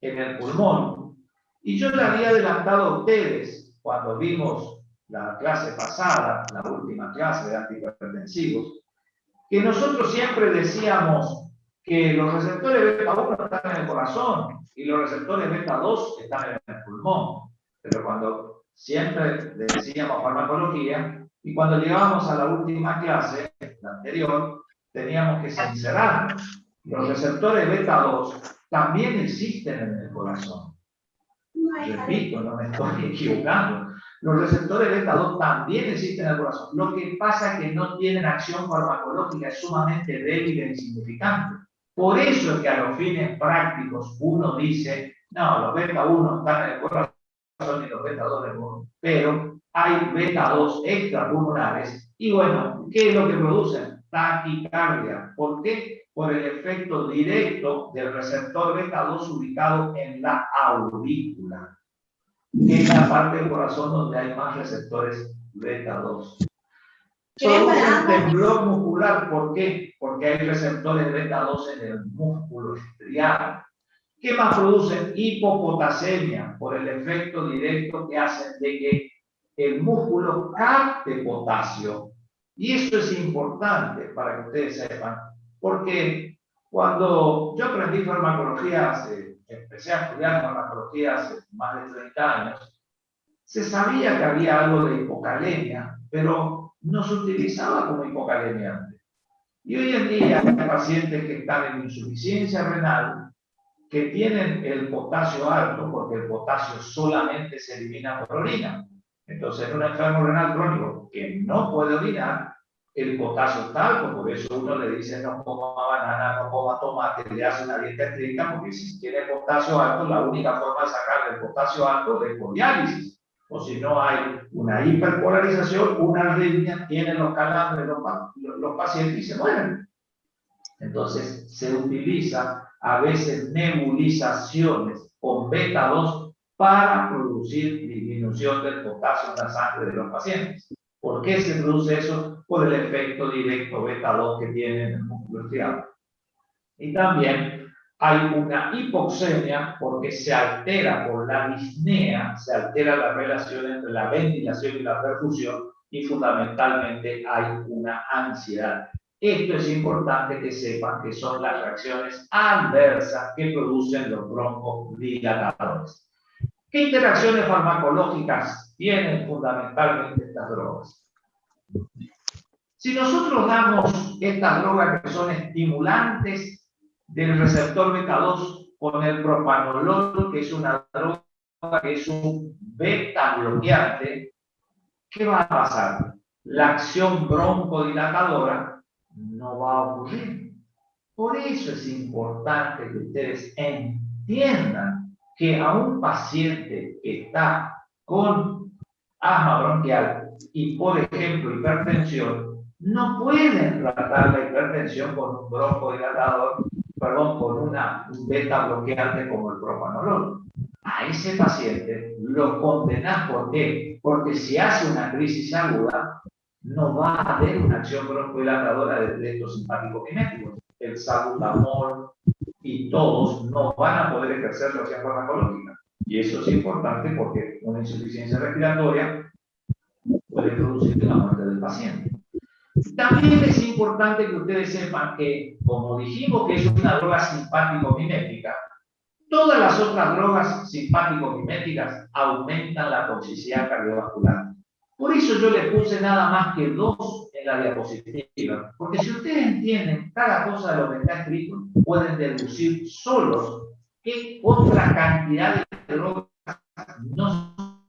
en el pulmón y yo le había adelantado a ustedes cuando vimos la clase pasada, la última clase de antihipertensivos, que nosotros siempre decíamos que los receptores beta 1 están en el corazón y los receptores beta 2 están en el pulmón, pero cuando siempre decíamos farmacología y cuando llegábamos a la última clase, la anterior, teníamos que sincerarnos. Los receptores beta 2 también existen en el corazón. Repito, no me estoy equivocando. Los receptores beta 2 también existen en el corazón. Lo que pasa es que no tienen acción farmacológica, es sumamente débil e insignificante. Por eso es que a los fines prácticos uno dice, no, los beta 1 están en el corazón y los beta 2 en el pulmón. Pero hay beta 2 extrapulmonares y bueno, ¿qué es lo que producen? Taquicardia. ¿Por qué? Por el efecto directo del receptor beta 2 ubicado en la aurícula, que es la parte del corazón donde hay más receptores beta 2. Producen temblor muscular, ¿por qué? Porque hay receptores beta 2 en el músculo estriado. ¿Qué más producen? Hipopotasemia, por el efecto directo que hacen de que el músculo capte potasio. Y esto es importante para que ustedes sepan Porque cuando yo aprendí farmacología, empecé a estudiar farmacología hace más de 30 años, se sabía que había algo de hipocalemia, pero no se utilizaba como hipokalemiante. Y hoy en día hay pacientes que están en insuficiencia renal, que tienen el potasio alto, porque el potasio solamente se elimina por orina. Entonces, en un enfermo renal crónico que no puede orinar, el potasio está alto, por eso uno le dice no coma banana, no coma tomate, le hace una dieta estricta, porque si tiene potasio alto, la única forma de sacar el potasio alto es por diálisis. O si no hay una hiperpolarización, una arritmia, tienen los calambres los pacientes y se mueren. Entonces, se utiliza a veces nebulizaciones con beta 2 para producir disminución del potasio en la sangre de los pacientes. ¿Por qué se produce eso? Por el efecto directo beta 2 que tiene en el músculo estriado. Y también hay una hipoxemia porque se altera por la disnea, se altera la relación entre la ventilación y la perfusión y fundamentalmente hay una ansiedad. Esto es importante que sepan que son las reacciones adversas que producen los broncodilatadores. ¿Qué interacciones farmacológicas tienen fundamentalmente estas drogas? Si nosotros damos estas drogas que son estimulantes del receptor beta 2 con el propanolol, que es una droga que es un beta bloqueante, ¿qué va a pasar? La acción broncodilatadora no va a ocurrir. Por eso es importante que ustedes entiendan que a un paciente que está con asma bronquial y, por ejemplo, hipertensión, no pueden tratar la hipertensión con un broncodilatador, con un beta bloqueante como el propanolol. A ese paciente lo condenás, ¿por qué? Porque si hace una crisis aguda, no va a haber una acción broncodilatadora de estos simpáticos miméticos. El salbutamol y todos no van a poder ejercer su acción farmacológica. Y eso es importante porque una insuficiencia respiratoria puede producir la muerte del paciente. También es importante que ustedes sepan que, como dijimos que es una droga simpático-mimética, todas las otras drogas simpático-miméticas aumentan la toxicidad cardiovascular. Por eso yo le puse nada más que 2 en la diapositiva, porque si ustedes entienden cada cosa de lo que está escrito, pueden deducir solos qué otra cantidad de drogas no son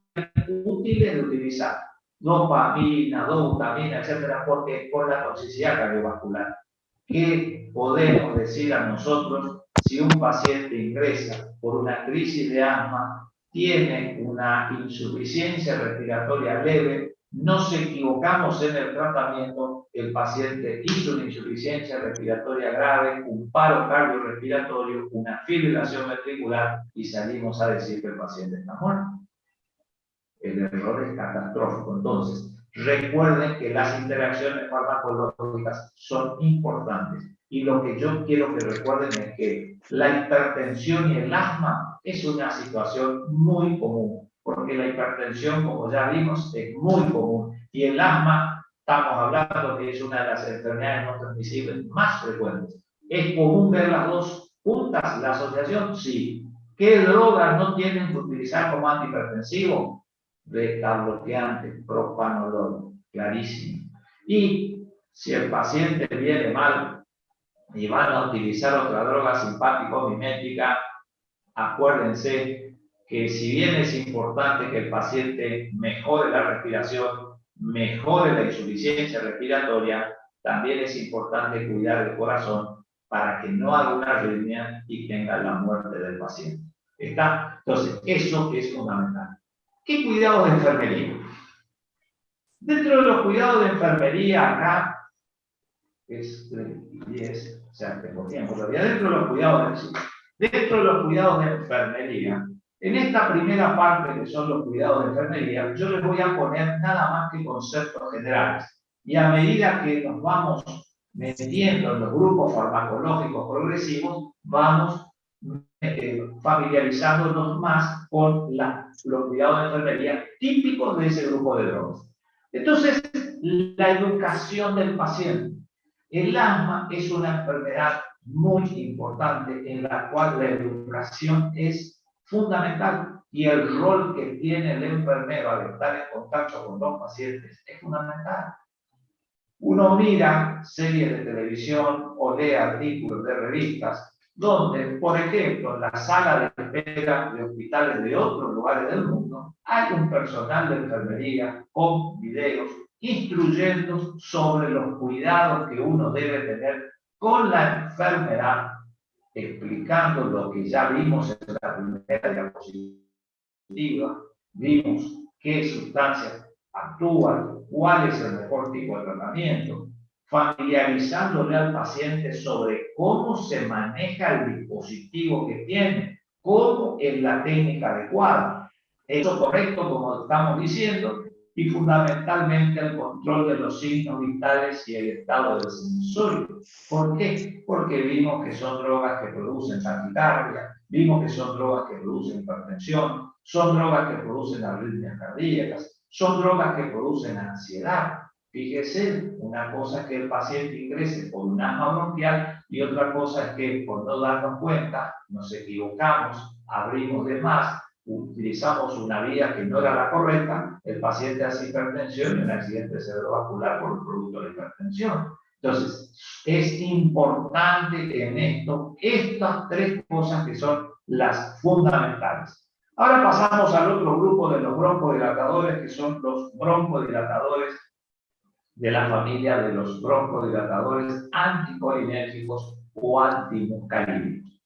útiles de utilizar. Dopamina, dobutamina, etcétera, porque por la toxicidad cardiovascular. ¿Qué podemos decir a nosotros si un paciente ingresa por una crisis de asma, tiene una insuficiencia respiratoria leve, nos equivocamos en el tratamiento, el paciente hizo una insuficiencia respiratoria grave, un paro cardiorrespiratorio, una fibrilación ventricular y salimos a decir que el paciente está muerto? El error es catastrófico. Entonces, recuerden que las interacciones farmacológicas son importantes. Y lo que yo quiero que recuerden es que la hipertensión y el asma es una situación muy común. Porque la hipertensión, como ya vimos, es muy común. Y el asma, estamos hablando que es una de las enfermedades no transmisibles más frecuentes. ¿Es común ver las dos juntas, la asociación? Sí. ¿Qué drogas no tienen que utilizar como antihipertensivo? Beta bloqueante, propanolol, clarísimo. Y si el paciente viene mal y van a utilizar otra droga simpático-mimética, acuérdense que si bien es importante que el paciente mejore la respiración, mejore la insuficiencia respiratoria, también es importante cuidar el corazón para que no haga una arritmia y tenga la muerte del paciente. ¿Está? Entonces, eso es fundamental. ¿Qué cuidados de enfermería? Dentro de los cuidados de enfermería, acá es 10, o sea, tengo tiempo todavía. Dentro de los cuidados de enfermería, en esta primera parte que son los cuidados de enfermería, yo les voy a poner nada más que conceptos generales. Y a medida que nos vamos metiendo en los grupos farmacológicos progresivos, vamos familiarizándonos más con los cuidados de enfermería típicos de ese grupo de drogas. Entonces, la educación del paciente. El asma es una enfermedad muy importante en la cual la educación es fundamental y el rol que tiene el enfermero al estar en contacto con los pacientes es fundamental. Uno mira series de televisión o lee artículos de revistas donde, por ejemplo, en la sala de espera de hospitales de otros lugares del mundo, hay un personal de enfermería con videos instruyendo sobre los cuidados que uno debe tener con la enfermedad, explicando lo que ya vimos en la primera diapositiva, vimos qué sustancias actúan, cuál es el mejor tipo de tratamiento, familiarizándole al paciente sobre cómo se maneja el dispositivo que tiene, cómo es la técnica adecuada. Eso correcto, como estamos diciendo, y fundamentalmente el control de los signos vitales y el estado del sensorio. ¿Por qué? Porque vimos que son drogas que producen taquicardia, vimos que son drogas que producen hipertensión, son drogas que producen arritmias cardíacas, son drogas que producen ansiedad. Fíjese, una cosa es que el paciente ingrese por un asma bronquial y otra cosa es que por no darnos cuenta nos equivocamos, abrimos de más, utilizamos una vía que no era la correcta, el paciente hace hipertensión y un accidente cerebrovascular por el producto de la hipertensión. Entonces, es importante en esto estas tres cosas que son las fundamentales. Ahora pasamos al otro grupo de los broncodilatadores, que son los broncodilatadores de la familia de los broncodilatadores anticolinérgicos o antimuscarínicos.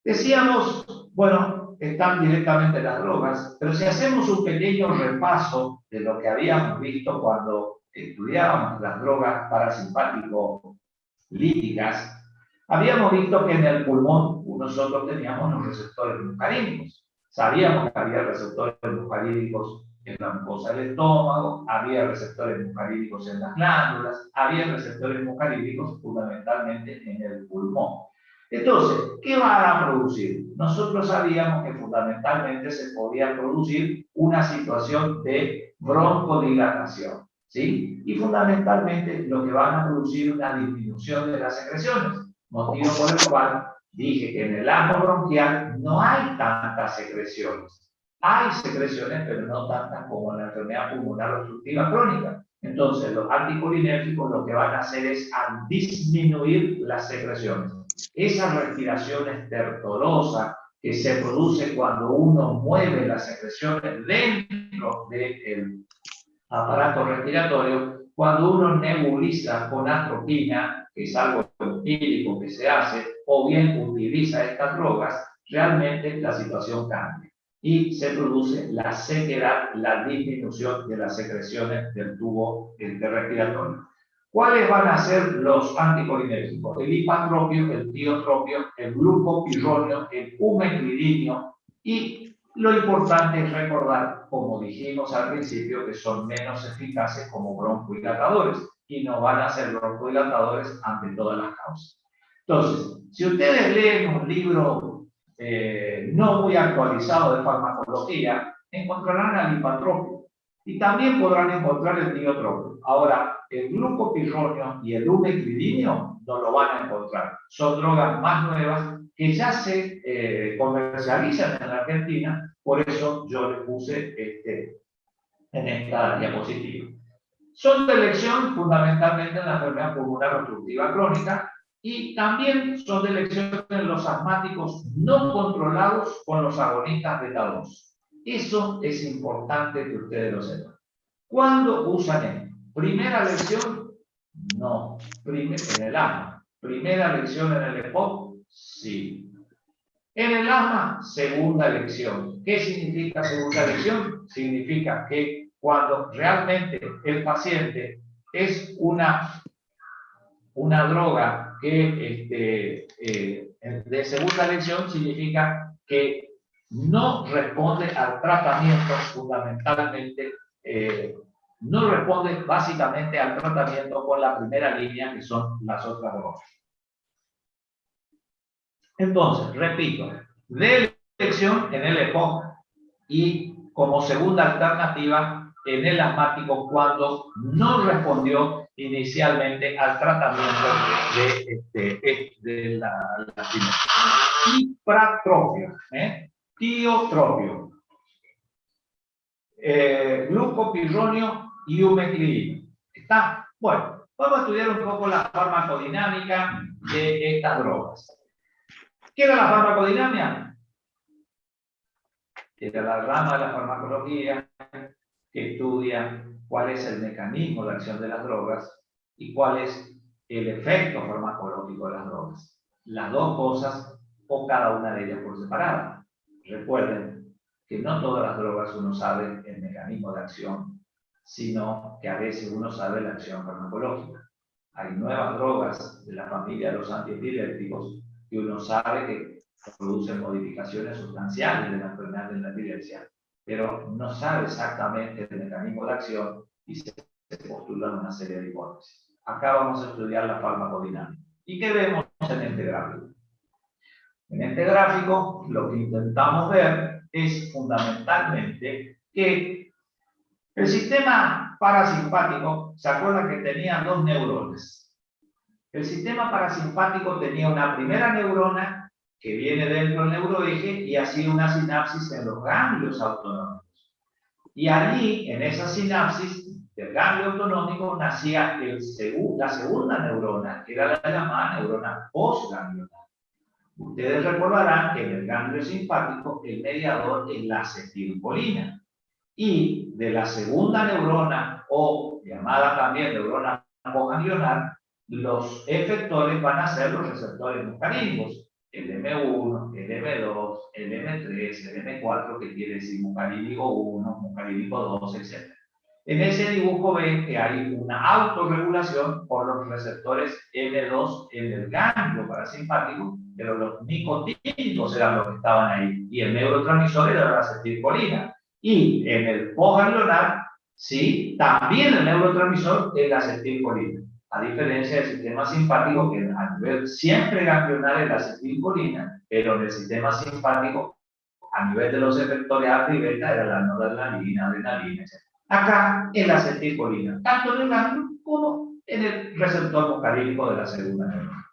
Decíamos, bueno, están directamente las drogas, pero si hacemos un pequeño repaso de lo que habíamos visto cuando estudiábamos las drogas parasimpático-líticas, habíamos visto que en el pulmón nosotros teníamos los receptores muscarínicos. Sabíamos que había receptores muscarínicos en la mucosa del estómago, había receptores muscarínicos en las glándulas, había receptores muscarínicos fundamentalmente en el pulmón. Entonces, ¿qué van a producir? Nosotros sabíamos que fundamentalmente se podía producir una situación de broncodilatación, ¿sí? Y fundamentalmente lo que van a producir una disminución de las secreciones, motivo por el cual dije que en el asma bronquial no hay tantas secreciones. Hay secreciones, pero no tantas como en la enfermedad pulmonar obstructiva crónica. Entonces, los anticolinérgicos lo que van a hacer es a disminuir las secreciones. Esa respiración estertorosa que se produce cuando uno mueve las secreciones dentro del aparato respiratorio, cuando uno nebuliza con atropina, que es algo empírico que se hace, o bien utiliza estas drogas, realmente la situación cambia y se produce la sequedad, la disminución de las secreciones del tubo respiratorio. ¿Cuáles van a ser los anticolinérgicos? El ipatropio, el tiotropio, el glucopirronio, el umeclidinio, y lo importante es recordar, como dijimos al principio, que son menos eficaces como broncodilatadores y no van a ser broncodilatadores ante todas las causas. Entonces, si ustedes leen un libro no muy actualizado de farmacología, encontrarán al ipatropio y también podrán encontrar el tiotropio. Ahora, el glucopirronio y el umeclidinio no lo van a encontrar. Son drogas más nuevas que ya se comercializan en la Argentina, por eso yo les puse en esta diapositiva. Son de elección fundamentalmente en la enfermedad pulmonar obstructiva crónica y también son de elección en los asmáticos no controlados con los agonistas beta 2. Eso es importante que ustedes lo sepan. ¿Cuándo usan esto? ¿Primera lección? No. En el asma. ¿Primera lección en el EPOC? Sí. En el asma, segunda lección. ¿Qué significa segunda lección? Significa que cuando realmente el paciente es una droga que de segunda lección, significa que no responde al tratamiento fundamentalmente, no responde básicamente al tratamiento con la primera línea, que son las otras drogas. Entonces, repito, de elección en el EPOC y como segunda alternativa en el asmático cuando no respondió inicialmente al tratamiento de la abstinencia. Hipratropio, tiotropio, glucopirronio y umeclidina. ¿Está? Bueno, vamos a estudiar un poco la farmacodinámica de estas drogas. ¿Qué era la farmacodinámica? Era la rama de la farmacología que estudia cuál es el mecanismo de acción de las drogas y cuál es el efecto farmacológico de las drogas. Las dos cosas o cada una de ellas por separado. Recuerden que no todas las drogas uno sabe el mecanismo de acción, sino que a veces uno sabe la acción farmacológica. Hay nuevas drogas de la familia de los antiepilépticos que uno sabe que producen modificaciones sustanciales de la enfermedad de la epilepsia, pero no sabe exactamente el mecanismo de acción y se postulan una serie de hipótesis. Acá vamos a estudiar la farmacodinámica. ¿Y qué vemos en este gráfico? En este gráfico lo que intentamos ver es fundamentalmente que el sistema parasimpático, ¿se acuerdan que tenía dos neuronas? El sistema parasimpático tenía una primera neurona que viene dentro del neuroeje y hacía una sinapsis en los ganglios autonómicos. Y allí, en esa sinapsis del ganglio autonómico, nacía la segunda neurona, que era la llamada neurona postganglionar. Ustedes recordarán que en el ganglio simpático el mediador es la acetilcolina. Y de la segunda neurona, o llamada también neurona postganglionar, los efectores van a ser los receptores muscarínicos, el M1, el M2, el M3, el M4, que quiere decir muscarínico 1, muscarínico 2, etc. En ese dibujo ven que hay una autorregulación por los receptores M2 en el ganglio parasimpático, pero los nicotínicos eran los que estaban ahí, y el neurotransmisor era la acetilcolina. Y en el postganglionar, sí, también el neurotransmisor es la acetilcolina. A diferencia del sistema simpático, que a nivel siempre ganglionar es la acetilcolina, pero en el sistema simpático, a nivel de los efectores alfa y beta, era la noradrenalina, adrenalina, etc. Acá es la acetilcolina, tanto en el ganglio como en el receptor muscarínico de la segunda neurona.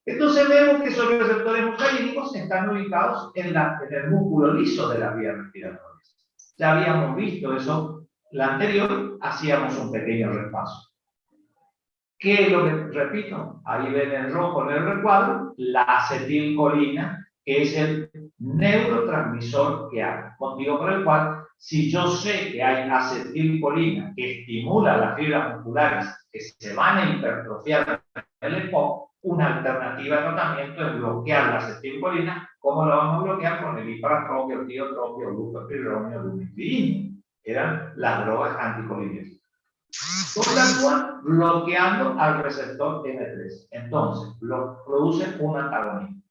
Entonces vemos que esos receptores muscarínicos están ubicados en el músculo liso de las vías respiratorias. Ya habíamos visto eso, la anterior, hacíamos un pequeño repaso. ¿Qué es lo que repito? Ahí ven en rojo en el recuadro la acetilcolina, que es el neurotransmisor que hay. Motivo por el cual, si yo sé que hay acetilcolina que estimula las fibras musculares que se van a hipertrofiar en el EPOC, una alternativa de tratamiento es bloquear la acetilcolina. ¿Cómo lo vamos a bloquear? Con el hipratropio, tiotropio, glucopirronio, lumipirina. Eran las drogas anticolinérgicas. Actúan bloqueando al receptor M3. Entonces, produce un antagonismo.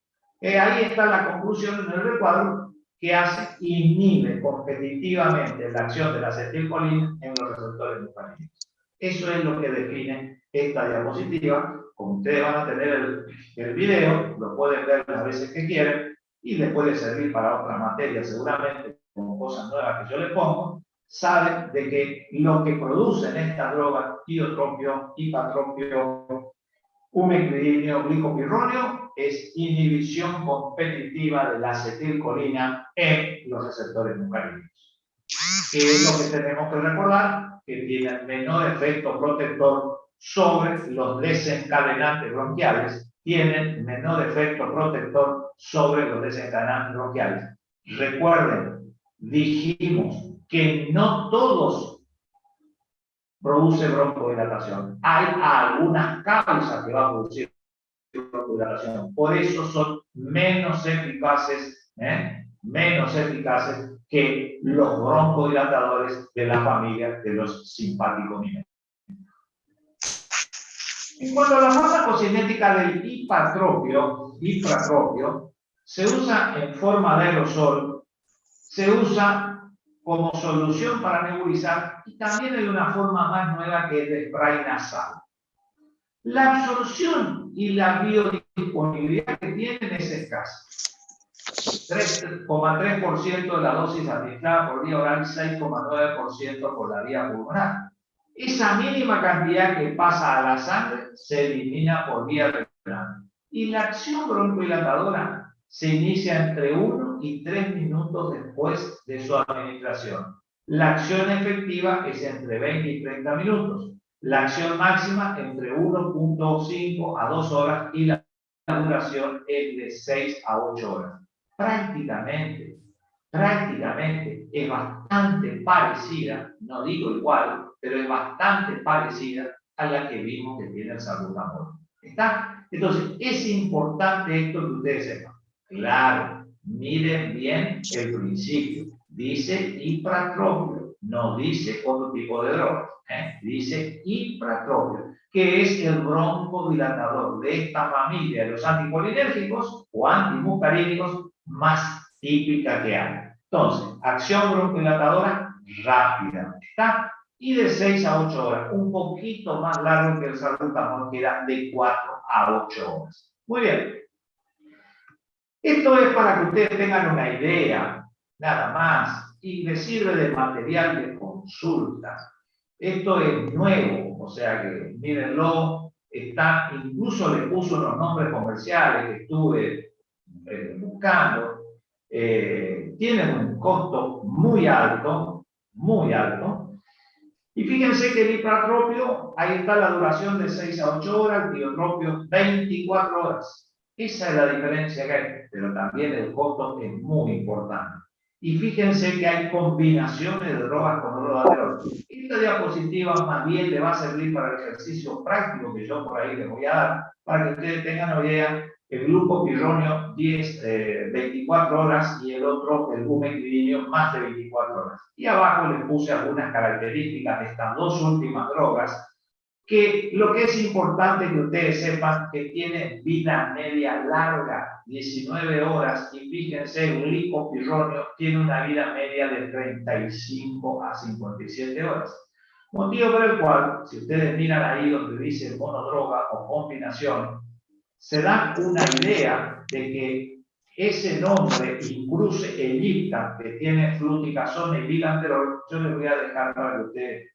Ahí está la conclusión en el recuadro que inhibe competitivamente la acción de la acetilcolina en los receptores muscarínicos. Eso es lo que define esta diapositiva. Como ustedes van a tener el video, lo pueden ver las veces que quieren y les puede servir para otra materia seguramente, como cosas nuevas que yo les pongo. Saben de que lo que producen estas drogas, tiotropio, hipatropio, umeclidinio, glicopirronio, es inhibición competitiva de la acetilcolina en los receptores muscarínicos. ¿Qué es lo que tenemos que recordar? Que tienen menor efecto protector sobre los desencadenantes bronquiales, tienen menor efecto protector sobre los desencadenantes bronquiales. Recuerden, dijimos que no todos producen broncodilatación. Hay algunas causas que van a producir broncodilatación. Por eso son menos eficaces que los broncodilatadores de la familia de los simpáticos. En cuanto a la farmacocinética del hipratropio, se usa en forma de aerosol, se usa como solución para nebulizar y también hay una forma más nueva que es de spray nasal. La absorción y la biodisponibilidad que tienen es escasa. 3,3% de la dosis administrada por vía oral, 6,9% por la vía pulmonar. Esa mínima cantidad que pasa a la sangre se elimina por vía renal. Y la acción broncodilatadora se inicia entre 1 y 3 minutos después de su administración. La acción efectiva es entre 20 y 30 minutos. La acción máxima entre 1.5 a 2 horas y la duración es de 6 a 8 horas. Prácticamente es bastante parecida, no digo igual, pero es bastante parecida a la que vimos que tiene el salbutamol. ¿Está? Entonces, es importante esto que ustedes sepan. Claro, miren bien el principio. Dice infratrópico, no dice otro tipo de droga. Dice infratrópico, que es el broncodilatador de esta familia de los anticolinérgicos o antimuscarínicos más típica que hay. Entonces, acción broncodilatadora rápida, ¿está? Y de 6 a 8 horas, un poquito más largo que el salbutamol, que era de 4 a 8 horas. Muy bien. Esto es para que ustedes tengan una idea, nada más, y les sirve de material de consulta. Esto es nuevo, o sea que mírenlo, está, incluso le puso unos nombres comerciales que estuve buscando. Tienen un costo muy alto, y fíjense que el ipratropio, ahí está la duración de 6 a 8 horas, el tiotropio 24 horas. Esa es la diferencia que hay, pero también el costo es muy importante. Y fíjense que hay combinaciones de drogas con drogadero. Esta diapositiva más bien le va a servir para el ejercicio práctico que yo por ahí les voy a dar, para que ustedes tengan una idea. El glucopirronio 24 horas y el otro, el bumetilidinio, más de 24 horas. Y abajo les puse algunas características de estas dos últimas drogas, que lo que es importante que ustedes sepan que tiene vida media larga, 19 horas, y fíjense, el glicopirronio tiene una vida media de 35 a 57 horas. Motivo por el cual, si ustedes miran ahí donde dice monodroga o combinación, se dan una idea de que ese nombre, incluso el IPTA, que tiene fluticasona y bilanterol, yo les voy a dejar para que ustedes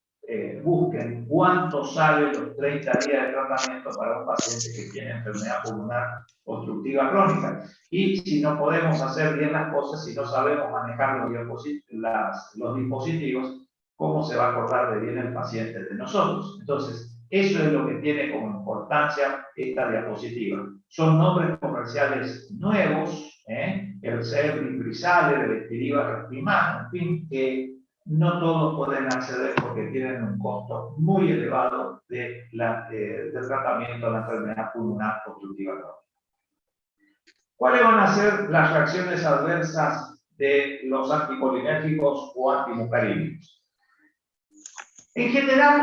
busquen cuánto sale los 30 días de tratamiento para un paciente que tiene enfermedad pulmonar obstructiva crónica. Y si no podemos hacer bien las cosas, si no sabemos manejar los dispositivos, ¿cómo se va a acordar de bien el paciente de nosotros? Entonces, eso es lo que tiene como importancia esta diapositiva. Son nombres comerciales nuevos, el Cebri-Brisale, el Espiriva-Respimán, en fin, que no todos pueden acceder porque tienen un costo muy elevado del tratamiento de la enfermedad pulmonar obstructiva crónica. ¿Cuáles van a ser las reacciones adversas de los anticolinérgicos o antimuscarínicos? En general,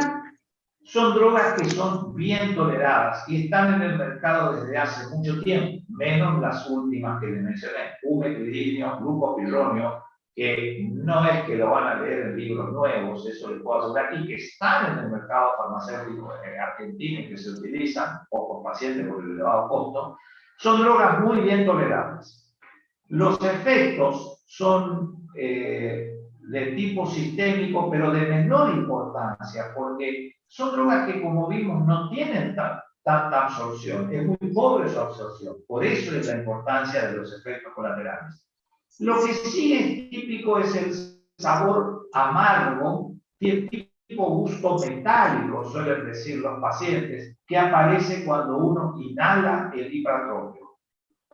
son drogas que son bien toleradas y están en el mercado desde hace mucho tiempo, menos las últimas que les mencioné, bumetilidinio, glucopirronio, que no es que lo van a leer en libros nuevos, eso les puedo asegurar, y que están en el mercado farmacéutico argentino y que se utilizan pocos pacientes por el elevado costo, son drogas muy bien toleradas. Los efectos son de tipo sistémico, pero de menor importancia, porque son drogas que, como vimos, no tienen tanta absorción, es muy pobre su absorción, por eso es la importancia de los efectos colaterales. Lo que sí es típico es el sabor amargo, tipo gusto metálico, suelen decir los pacientes, que aparece cuando uno inhala el ipratropio.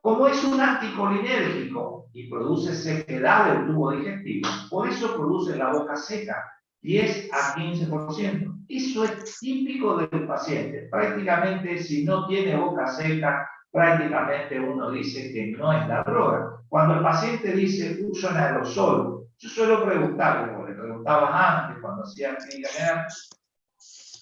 Como es un anticolinérgico y produce sequedad del tubo digestivo, por eso produce la boca seca, 10 a 15%. Eso es típico del paciente. Prácticamente, si no tiene boca seca, prácticamente uno dice que no es la droga. Cuando el paciente dice uso en aerosol, yo suelo preguntarle, como le preguntaba antes cuando hacía clínica general,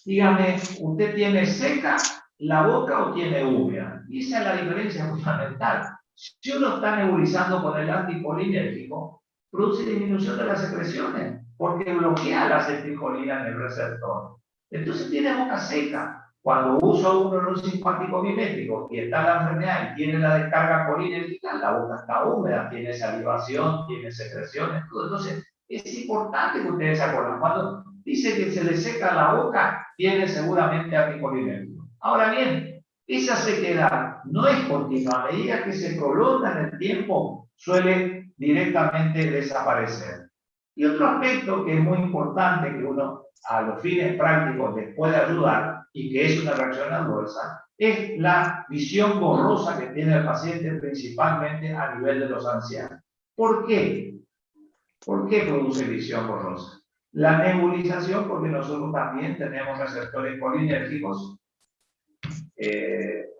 dígame, ¿usted tiene seca la boca o tiene húmeda? Y esa es la diferencia fundamental. Si uno está nebulizando con el anticolinérgico, produce disminución de las secreciones, porque bloquea la acetilcolina en el receptor. Entonces tiene boca seca. Cuando uso uno un simpático mimético y está la enfermedad y tiene la descarga colinérgica, la boca está húmeda, tiene salivación, tiene secreciones, todo. Entonces, es importante que ustedes se acuerden. Cuando dice que se le seca la boca, tiene seguramente anticolinérgico. Ahora bien, esa sequedad no es continua. A medida que se prolonga en el tiempo, suele directamente desaparecer. Y otro aspecto que es muy importante, que uno a los fines prácticos les puede ayudar y que es una reacción adversa, es la visión borrosa que tiene el paciente, principalmente a nivel de los ancianos. ¿Por qué? ¿Por qué produce visión borrosa? La nebulización, porque nosotros también tenemos receptores colinérgicos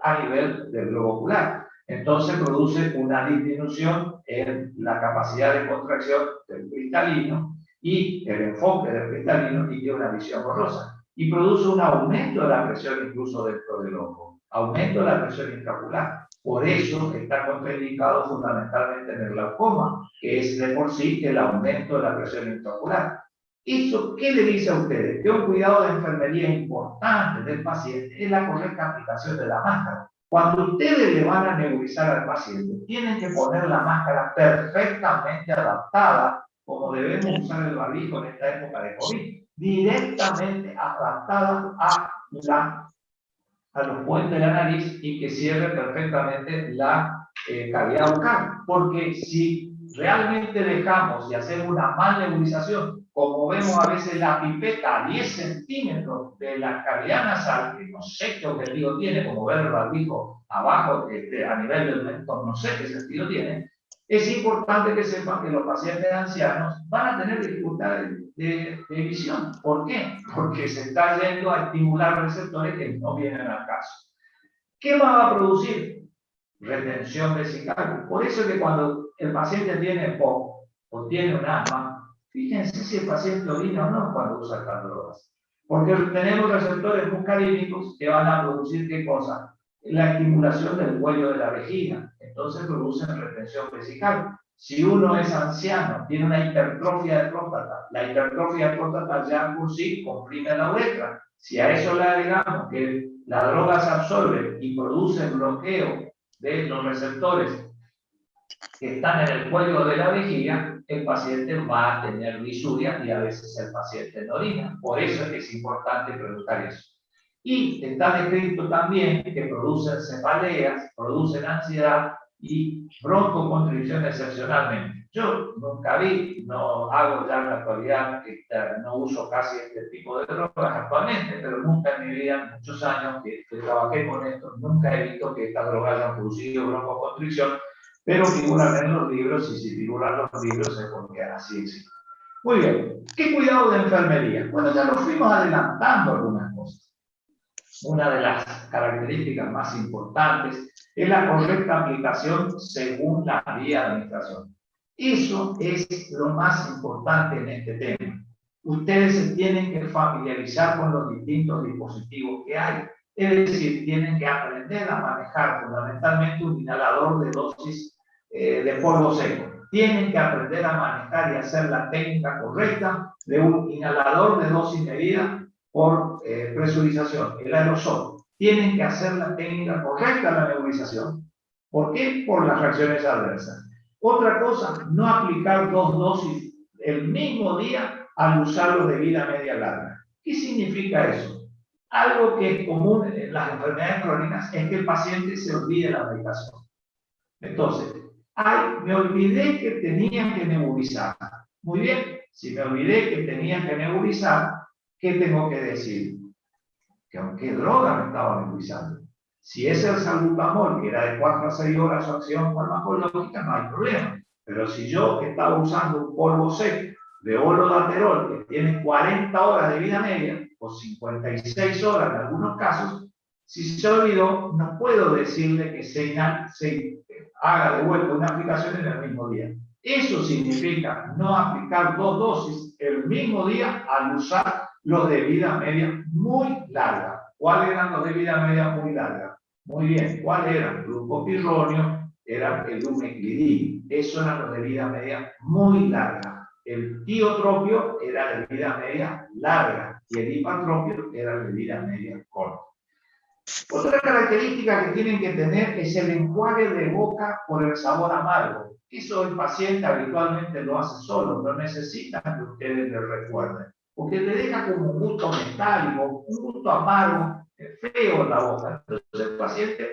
a nivel del globo ocular. Entonces produce una disminución en la capacidad de contracción del cristalino y el enfoque del cristalino y tiene una visión borrosa. Y produce un aumento de la presión incluso dentro del ojo, aumento de la presión intraocular. Por eso está contraindicado fundamentalmente en el glaucoma, que es de por sí el aumento de la presión intraocular. ¿Eso qué le dice a ustedes? Que un cuidado de enfermería importante del paciente es la correcta aplicación de la máscara. Cuando ustedes le van a nebulizar al paciente, tienen que poner la máscara perfectamente adaptada, como debemos usar el barbijo en esta época de COVID, directamente adaptada a los puentes de la nariz y que cierre perfectamente la cavidad bucal. Porque si realmente dejamos de hacer una mal nebulización, como vemos a veces la pipeta a 10 centímetros de la cavidad nasal, que no sé qué objetivo tiene, como ver el barbijo abajo a nivel del mentón, no sé qué sentido tiene, es importante que sepan que los pacientes ancianos van a tener dificultades de visión. ¿Por qué? Porque se está yendo a estimular receptores que no vienen al caso. ¿Qué más va a producir? Retención vesical. Por eso es que cuando el paciente tiene POC o tiene un asma, fíjense si el paciente orina o no cuando usa estas drogas. Porque tenemos receptores muscarínicos que van a producir ¿qué cosa? La estimulación del cuello de la vejiga. Entonces producen retención vesical. Si uno es anciano, tiene una hipertrofia de próstata, la hipertrofia de próstata ya por sí comprime la uretra. Si a eso le agregamos que la droga se absorbe y produce bloqueo de los receptores que están en el cuello de la vejiga, el paciente va a tener disuria y a veces el paciente no orina. Por eso es que es importante preguntar eso. Y está descrito también que producen cefaleas, producen ansiedad y broncoconstricción excepcionalmente. Yo nunca vi, no hago ya en la actualidad, no uso casi este tipo de drogas actualmente, pero nunca en mi vida, en muchos años que trabajé con esto, nunca he visto que estas drogas hayan producido broncoconstricción, pero figuran en los libros y si figuran los libros es porque así existe. Muy bien, ¿qué cuidado de enfermería? Bueno, ya lo fuimos adelantando algunas cosas. Una de las características más importantes es la correcta aplicación según la vía de administración. Eso es lo más importante en este tema. Ustedes se tienen que familiarizar con los distintos dispositivos que hay. Es decir, tienen que aprender a manejar fundamentalmente un inhalador de dosis de polvo seco. Tienen que aprender a manejar y hacer la técnica correcta de un inhalador de dosis medida por presurización, el aerosol. Tienen que hacer la técnica correcta de la nebulización. ¿Por qué? Por las reacciones adversas. Otra cosa, no aplicar dos dosis el mismo día al usarlo de vida media larga. ¿Qué significa eso? Algo que es común en las enfermedades crónicas es que el paciente se olvide la medicación. Entonces, me olvidé que tenía que nebulizar. Muy bien, si me olvidé que tenía que nebulizar, ¿qué tengo que decir? Que aunque droga me estaba nebulizando. Si es el salbutamol, que era de 4 a 6 horas su acción farmacológica, no hay problema. Pero si yo estaba usando un polvo seco de holodaterol que tiene 40 horas de vida media, o 56 horas en algunos casos, si se olvidó, no puedo decirle que se haga de vuelta una aplicación en el mismo día. Eso significa no aplicar dos dosis el mismo día al usar los de vida media muy larga. ¿Cuáles eran los de vida media muy larga? Muy bien, ¿cuáles eran? Glucopirronio, era el lumeclidil. Eso eran los de vida media muy larga. El tiotropio era de vida media larga y el hipatropio era de vida media corta. Otra característica que tienen que tener es el enjuague de boca por el sabor amargo. Eso el paciente habitualmente lo hace solo, no necesita que ustedes le recuerden, porque le deja como un gusto metálico, un gusto amargo, feo en la boca. Entonces el paciente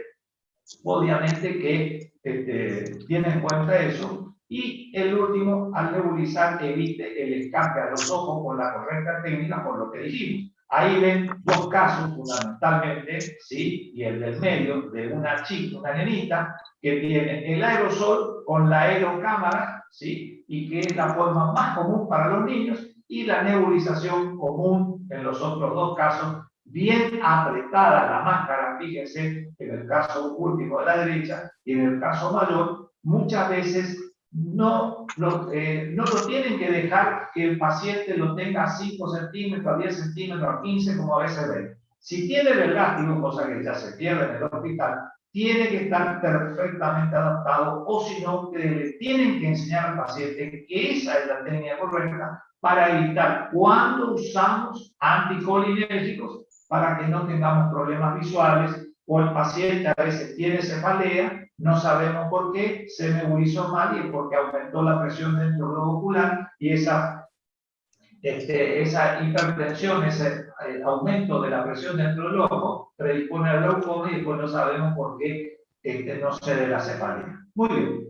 obviamente que tiene en cuenta eso. Y el último, al nebulizar, evite el escape a los ojos con la correcta técnica, por lo que dijimos. Ahí ven dos casos fundamentalmente, ¿sí? Y el del medio, de una chica, una nenita, que tiene el aerosol con la aerocámara, ¿sí? Y que es la forma más común para los niños, y la nebulización común en los otros dos casos, bien apretada la máscara, fíjense, en el caso último de la derecha, y en el caso mayor, muchas veces no lo tienen que dejar que el paciente lo tenga a 5 centímetros, a 10 centímetros, a 15, como a veces ven. Si tiene el elástico, cosa que ya se pierde en el hospital, tiene que estar perfectamente adaptado, o si no, le tienen que enseñar al paciente que esa es la técnica correcta para evitar cuando usamos anticolinérgicos, para que no tengamos problemas visuales, o el paciente a veces tiene cefalea, no sabemos por qué, se nebulizó mal y es porque aumentó la presión dentro del globo ocular, y esa hipertensión, ese aumento de la presión dentro del ojo, predispone al glaucoma y después no sabemos por qué no se dé la cefalea. Muy bien.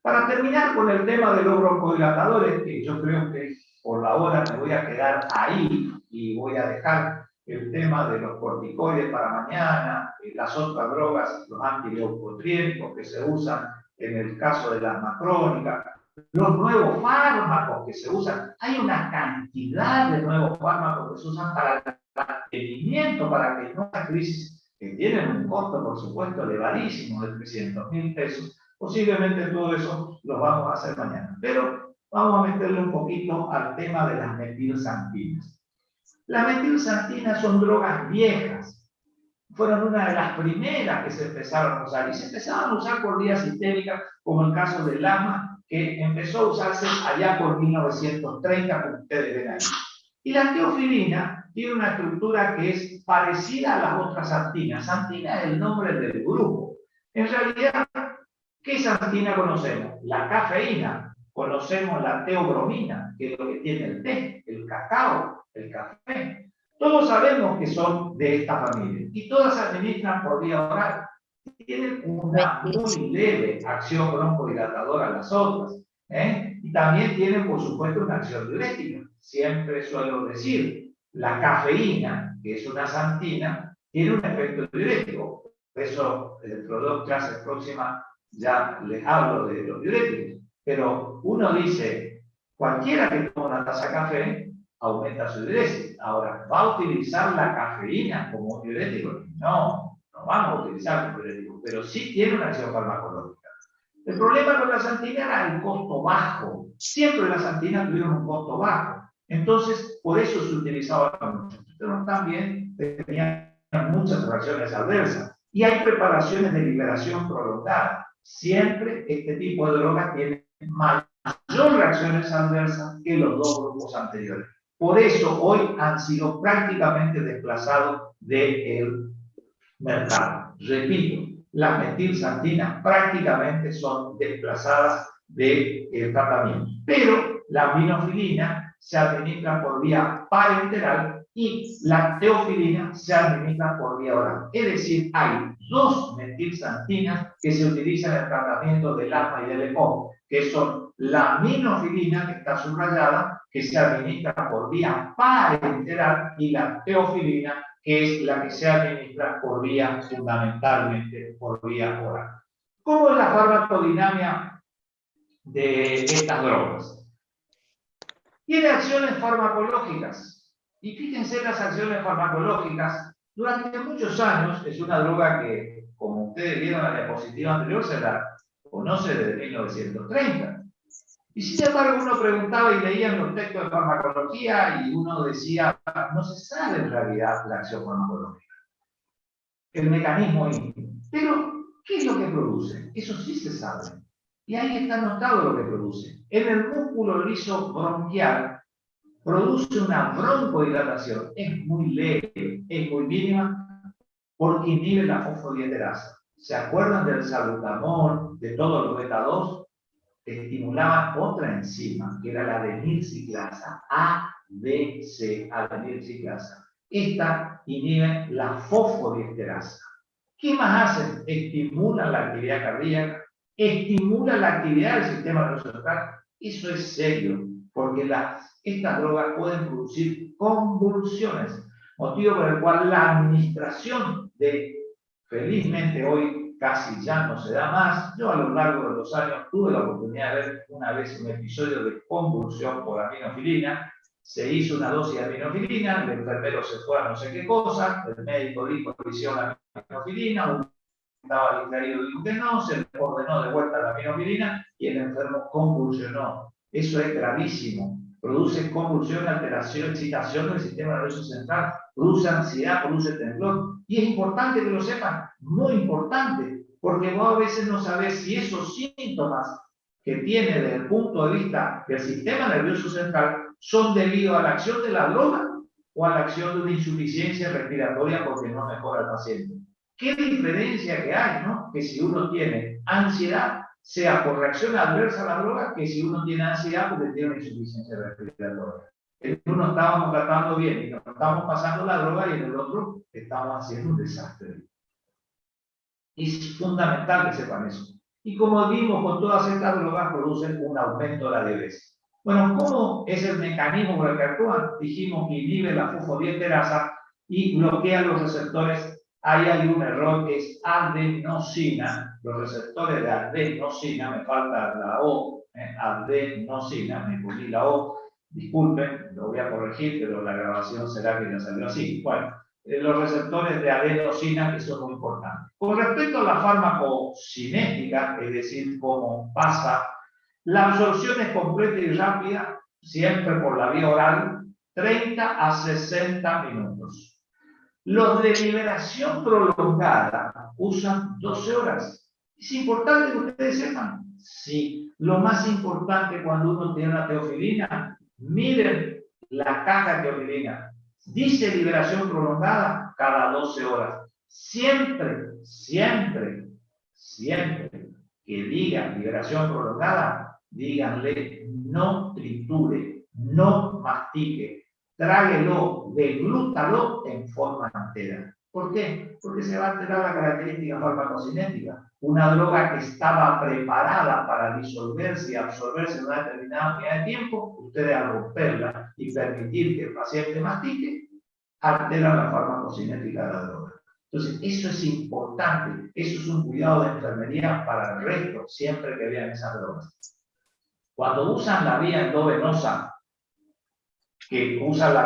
Para terminar con el tema de los broncodilatadores, que yo creo que por la hora me voy a quedar ahí y voy a dejar el tema de los corticoides para mañana, las otras drogas, los antileucotriénicos que se usan en el caso de la asma crónica, los nuevos fármacos que se usan. Hay una cantidad de nuevos fármacos que se usan para el mantenimiento, para que no haya crisis, que tienen un costo, por supuesto, elevadísimo de 300.000 pesos. Posiblemente todo eso lo vamos a hacer mañana. Pero vamos a meterle un poquito al tema de las metilxantinas. Las metilxantinas son drogas viejas. Fueron una de las primeras que se empezaron a usar. Y se empezaron a usar por vía sistémica, como el caso del asma, que empezó a usarse allá por 1930, como ustedes ven ahí. Y la teofilina tiene una estructura que es parecida a las otras xantinas. Xantina es el nombre del grupo. En realidad, ¿qué xantina conocemos? La cafeína. Conocemos la teobromina, que es lo que tiene el té, el cacao, el café. Todos sabemos que son de esta familia y todas se administran por vía oral. Tienen una muy leve acción broncodilatadora a las otras. Y también tienen, por supuesto, una acción diurética. Siempre suelo decir, la cafeína, que es una xantina, tiene un efecto diurético. Por eso, dentro de 2 clases próximas, ya les hablo de los diuréticos. Pero uno dice, cualquiera que toma una taza de café aumenta su diuresis. Ahora, ¿va a utilizar la cafeína como diurético? No vamos a utilizar como diurético, pero sí tiene una acción farmacológica. El problema con la xantina era el costo bajo. Siempre las xantinas tuvieron un costo bajo. Entonces, por eso se utilizaba mucho. Pero también tenían muchas reacciones adversas. Y hay preparaciones de liberación prolongada. Siempre este tipo de drogas tiene mayor reacciones adversas que los 2 grupos anteriores. Por eso hoy han sido prácticamente desplazados del mercado. Repito, las metilxantinas prácticamente son desplazadas del tratamiento. Pero la aminofilina se administra por vía parenteral y la teofilina se administra por vía oral. Es decir, hay 2 metilxantinas que se utilizan en el tratamiento del asma y del EPOC, que son la aminofilina, que está subrayada, que se administra por vía parenteral, y la teofilina, que es la que se administra por vía, fundamentalmente, por vía oral. ¿Cómo es la farmacodinámica de estas drogas? Tiene acciones farmacológicas. Y fíjense las acciones farmacológicas. Durante muchos años, es una droga que, como ustedes vieron en la diapositiva anterior, se la conoce desde 1930. Y sin embargo, uno preguntaba y leía los textos de farmacología y uno decía, no se sabe en realidad la acción farmacológica, el mecanismo íntimo. Pero, ¿qué es lo que produce? Eso sí se sabe. Y ahí está anotado lo que produce. En el músculo liso bronquial produce una broncodilatación. Es muy leve, es muy mínima, porque inhibe la fosfodiesterasa. ¿Se acuerdan del salbutamol, de todo lo beta-2? Estimulaban otra enzima, que era la adenilciclasa, ADC, adenilciclasa. Esta inhibe la fosfodiesterasa. ¿Qué más hacen? Estimulan la actividad cardíaca, estimulan la actividad del sistema nervioso central. Eso es serio, porque estas drogas pueden producir convulsiones, motivo por el cual la administración felizmente hoy casi ya no se da más. Yo a lo largo de los años tuve la oportunidad de ver una vez un episodio de convulsión por aminofilina. Se hizo una dosis de aminofilina, el enfermero se fue a no sé qué cosa, el médico dijo que hicieron aminofilina, estaba distraído, dijo que no, se le ordenó de vuelta la aminofilina y el enfermo convulsionó. Eso es gravísimo. Produce convulsión, alteración, excitación del sistema nervioso central, produce ansiedad, produce temblor. Y es importante que lo sepan, muy importante, porque vos a veces no sabés si esos síntomas que tiene desde el punto de vista del sistema nervioso central son debido a la acción de la droga o a la acción de una insuficiencia respiratoria porque no mejora el paciente. ¿Qué diferencia que hay, no? Que si uno tiene ansiedad, sea por reacción adversa a la droga, que si uno tiene ansiedad porque tiene una insuficiencia respiratoria. En uno estábamos tratando bien y nos estamos pasando la droga y en el otro estamos haciendo un desastre. Es fundamental que sepan eso. Y como vimos, con todas estas drogas producen un aumento de la diabetes. Bueno, ¿cómo es el mecanismo por el que actúan? Dijimos que inhibe la fosfodiesterasa y bloquea los receptores. Ahí hay un error que es adenosina. Los receptores de adenosina, me falta la O, adenosina, me poní la O. Disculpen, lo voy a corregir, pero la grabación será que ya salió así. Bueno, los receptores de adenosina que son muy importantes. Con respecto a la farmacocinética, es decir, cómo pasa, la absorción es completa y rápida, siempre por la vía oral, 30 a 60 minutos. Los de liberación prolongada usan 12 horas. ¿Es importante que ustedes sepan? Sí. Lo más importante cuando uno tiene una teofilina, miren la caja de teofilina. Dice liberación prolongada cada 12 horas. Siempre que digan liberación prolongada, díganle no triture, no mastique, tráguelo, deglútalo en forma entera. ¿Por qué? Porque se va a alterar la característica farmacocinética. Una droga que estaba preparada para disolverse y absorberse en una determinada unidad de tiempo, ustedes al romperla y permitir que el paciente mastique, altera la farmacocinética de la droga. Entonces, eso es importante. Eso es un cuidado de enfermería para el resto, siempre que vean esas drogas. Cuando usan la vía endovenosa, que usan la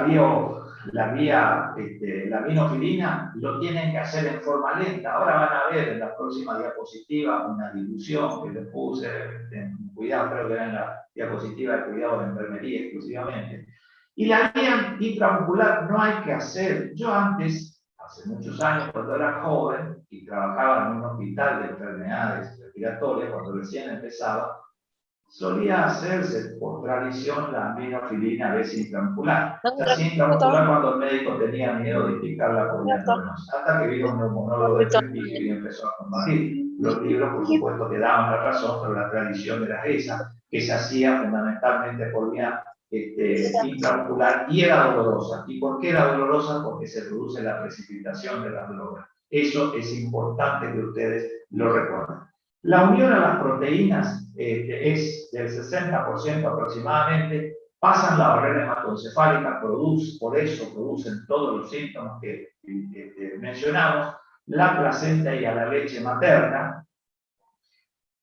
aminofilina, lo tienen que hacer en forma lenta. Ahora van a ver en la próxima diapositiva una dilución que les puse, cuidado, creo que era en la diapositiva de cuidado de enfermería exclusivamente. Y la vía intramuscular no hay que hacer. Yo antes, hace muchos años, cuando era joven y trabajaba en un hospital de enfermedades respiratorias, cuando recién empezaba, solía hacerse por tradición la aminofilina a veces intramuscular. La intramuscular cuando el médico tenía miedo de indicarla por vía endovenosa, hasta que vino un neumonólogo de prestigio y empezó a combatir. Los libros, por supuesto, que daban la razón, pero la tradición era esa, que se hacía fundamentalmente por vía intramuscular y era dolorosa. ¿Y por qué era dolorosa? Porque se produce la precipitación de las drogas. Eso es importante que ustedes lo recuerden. La unión a las proteínas es del 60% aproximadamente, pasan la barrera hematoencefálica, por eso producen todos los síntomas que mencionamos, la placenta y a la leche materna.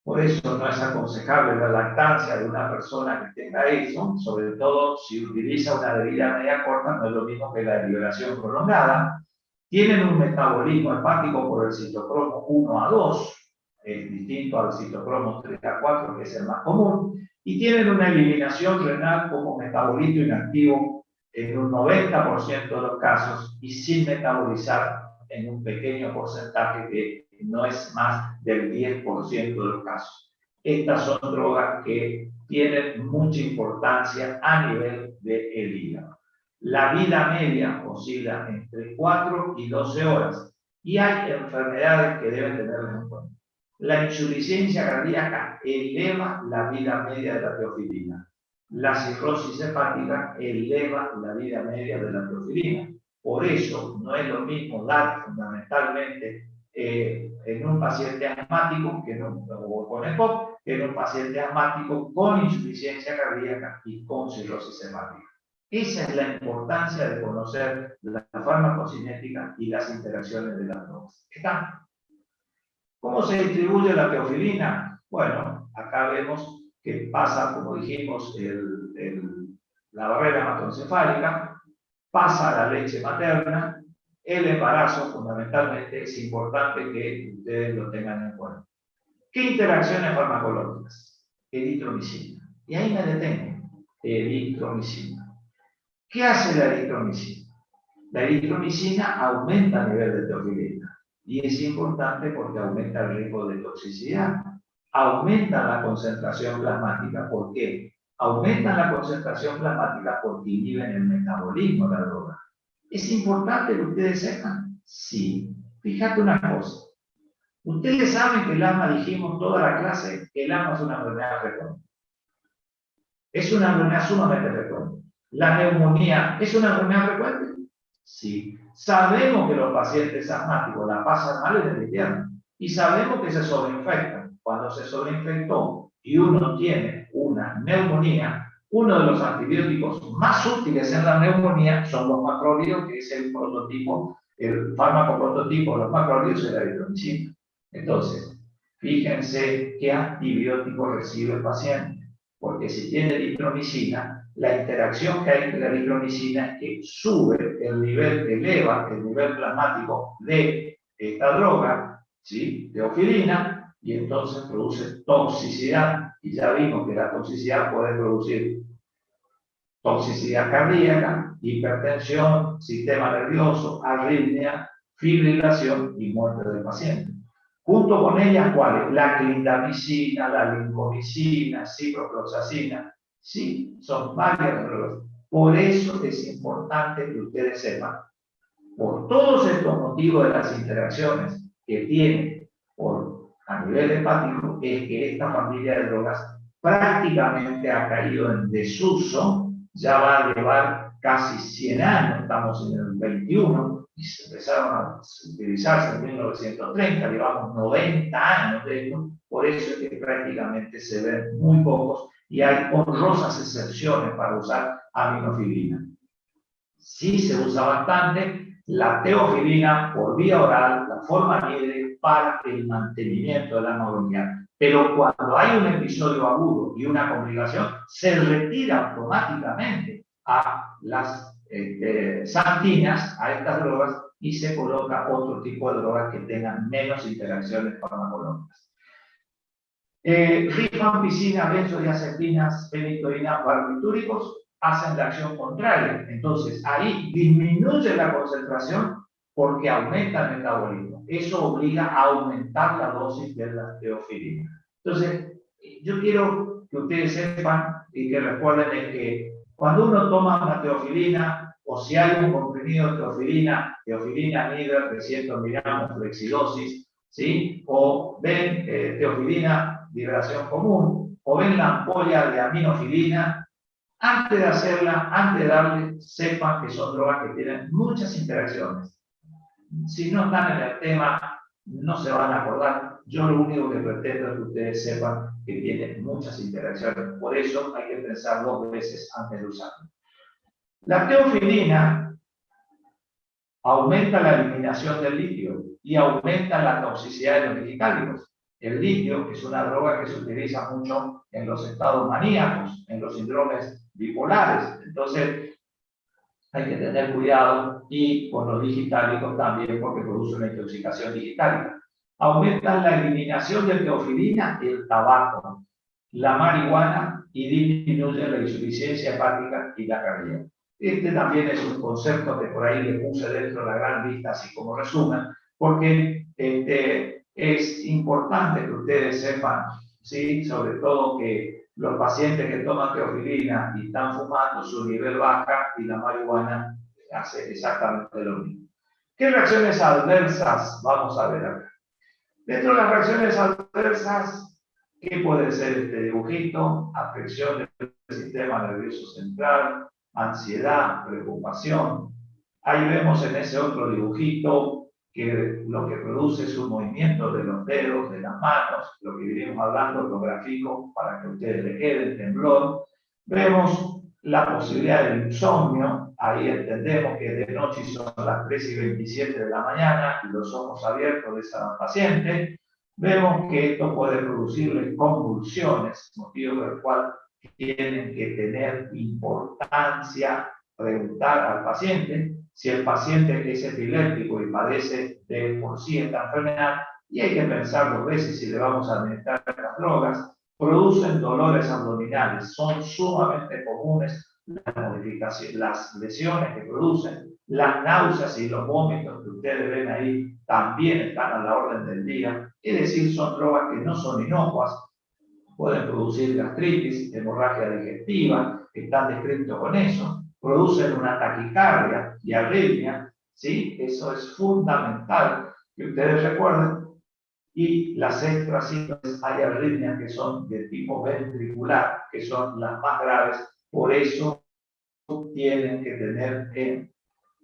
Por eso no es aconsejable la lactancia de una persona que tenga eso, sobre todo si utiliza una bebida media corta, no es lo mismo que la liberación prolongada. Tienen un metabolismo hepático por el citocromo 1 a 2, es distinto al citocromo 3 a 4, que es el más común, y tienen una eliminación renal como metabolito inactivo en un 90% de los casos y sin metabolizar en un pequeño porcentaje que no es más del 10% de los casos. Estas son drogas que tienen mucha importancia a nivel del hígado. La vida media oscila entre 4 y 12 horas. Y hay enfermedades que deben tener en cuenta. La insuficiencia cardíaca eleva la vida media de la teofilina. La cirrosis hepática eleva la vida media de la teofilina. Por eso no es lo mismo dar fundamentalmente en un paciente asmático o con EPOC que en un paciente asmático con insuficiencia cardíaca y con cirrosis hepática. Esa es la importancia de conocer la farmacocinética y las interacciones de las drogas. ¿Está? ¿Cómo se distribuye la teofilina? Bueno, acá vemos que pasa, como dijimos, la barrera hematoencefálica, pasa a la leche materna, el embarazo fundamentalmente es importante que ustedes lo tengan en cuenta. ¿Qué interacciones farmacológicas? Eritromicina. Y ahí me detengo. Eritromicina. ¿Qué hace la eritromicina? La eritromicina aumenta el nivel de teofilina. Y es importante porque aumenta el riesgo de toxicidad. Aumenta la concentración plasmática. ¿Por qué? Aumentan la concentración plasmática porque inhiben el metabolismo de la droga. ¿Es importante que ustedes sepan? Sí. Fíjate una cosa. Ustedes saben que el asma, dijimos toda la clase, que el asma es una enfermedad frecuente. Es una enfermedad sumamente frecuente. La neumonía, ¿es una enfermedad frecuente? Sí. Sabemos que los pacientes asmáticos la pasan mal en el invierno y sabemos que se sobreinfectan. Cuando se sobreinfectó y uno tiene una neumonía, uno de los antibióticos más útiles en la neumonía son los macrólidos, que es el prototipo, el fármaco prototipo de los macrólidos es la eritromicina. Entonces, fíjense qué antibiótico recibe el paciente, porque si tiene eritromicina, la interacción que hay entre la eritromicina es que sube el nivel, eleva el nivel plasmático de esta droga, ¿sí? Teofilina, y entonces produce toxicidad, y ya vimos que la toxicidad puede producir toxicidad cardíaca, hipertensión, sistema nervioso, arritmia, fibrilación y muerte del paciente. Junto con ellas, ¿cuáles? La clindamicina, la lincomicina, ciprofloxacina. Sí, son varias drogas. Por eso es importante que ustedes sepan, por todos estos motivos de las interacciones que tienen a nivel hepático, es que esta familia de drogas prácticamente ha caído en desuso, ya va a llevar casi 100 años, estamos en el 21, y se empezaron a utilizarse en 1930, llevamos 90 años de esto, por eso es que prácticamente se ven muy pocos y hay honrosas excepciones para usar aminofilina. Sí se usa bastante la teofilina por vía oral, la forma libre para el mantenimiento de la neumonía. Pero cuando hay un episodio agudo y una complicación, se retira automáticamente a las santinas, a estas drogas, y se coloca otro tipo de drogas que tengan menos interacciones farmacológicas. Rifampicina, benzodiazepinas, fenitoína, barbitúricos hacen la acción contraria. Entonces, ahí disminuye la concentración porque aumenta el metabolismo. Eso obliga a aumentar la dosis de la teofilina. Entonces, yo quiero que ustedes sepan y que recuerden que cuando uno toma una teofilina, o si hay un comprimido de teofilina nigra, 300 miligramos, flexidosis, ¿sí? O ven teofilina, liberación común, o ven la ampolla de aminofilina, antes de hacerla, antes de darle, sepan que son drogas que tienen muchas interacciones. Si no están en el tema, no se van a acordar. Yo lo único que pretendo es que ustedes sepan que tienen muchas interacciones. Por eso hay que pensar 2 veces antes de usarlo. La teofilina aumenta la eliminación del litio y aumenta la toxicidad de los medicamentos. El litio es una droga que se utiliza mucho en los estados maníacos, en los síndromes bipolares. Entonces, hay que tener cuidado y con los digitálicos también porque produce una intoxicación digitálica. Aumentan la eliminación de teofilina, el tabaco, la marihuana y disminuyen la insuficiencia hepática y la cardíaca. Este también es un concepto que por ahí le puse dentro de la gran lista, así como resumen, porque es importante que ustedes sepan, ¿sí? Sobre todo que los pacientes que toman teofilina y están fumando, su nivel baja y la marihuana hace exactamente lo mismo. ¿Qué reacciones adversas vamos a ver acá? Dentro de las reacciones adversas, ¿qué puede ser este dibujito? Afección del sistema nervioso central, ansiedad, preocupación. Ahí vemos en ese otro dibujito que lo que produce es un movimiento de los dedos, de las manos, lo que venimos hablando, lo gráfico, para que a ustedes les quede el temblor. Vemos la posibilidad del insomnio, ahí entendemos que de noche son las 3:27 de la mañana y los ojos abiertos de esa paciente. Vemos que esto puede producirle convulsiones, motivo por el cual tienen que tener importancia preguntar al paciente si el paciente es epiléptico y padece de por sí esta enfermedad, y hay que pensar 2 veces si le vamos a administrar las drogas. Producen dolores abdominales, son sumamente comunes las modificaciones, las lesiones que producen, las náuseas y los vómitos que ustedes ven ahí también están a la orden del día, es decir, son drogas que no son inocuas, pueden producir gastritis, hemorragia digestiva, están descritos con eso, producen una taquicardia y arritmia, ¿sí? Eso es fundamental que ustedes recuerden. Y las extrasístoles, hay arritmias que son de tipo ventricular, que son las más graves, por eso tienen que tener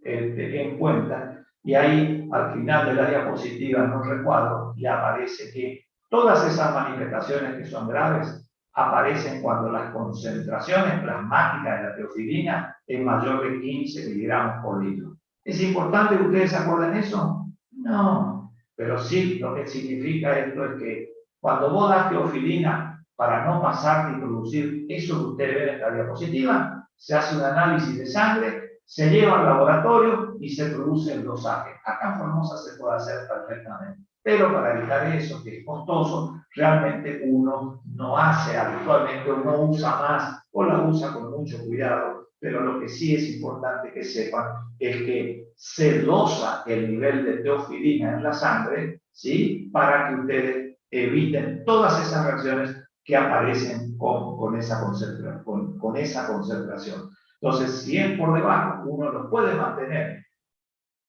en cuenta. Y ahí, al final de la diapositiva, en un recuadro, ya aparece que todas esas manifestaciones que son graves aparecen cuando las concentraciones plasmáticas de la teofilina es mayor de 15 miligramos por litro. ¿Es importante que ustedes se acuerden eso? No, pero sí lo que significa esto es que cuando vos das teofilina para no pasar ni producir eso que ustedes ven en esta diapositiva, se hace un análisis de sangre, se lleva al laboratorio y se produce el dosaje. Acá en Formosa se puede hacer perfectamente. Pero para evitar eso, que es costoso, realmente uno no hace habitualmente, uno usa más o la usa con mucho cuidado. Pero lo que sí es importante que sepan es que se dosa el nivel de teofilina en la sangre, ¿sí? Para que ustedes eviten todas esas reacciones que aparecen con esa concentración. Entonces, si es por debajo, uno lo puede mantener.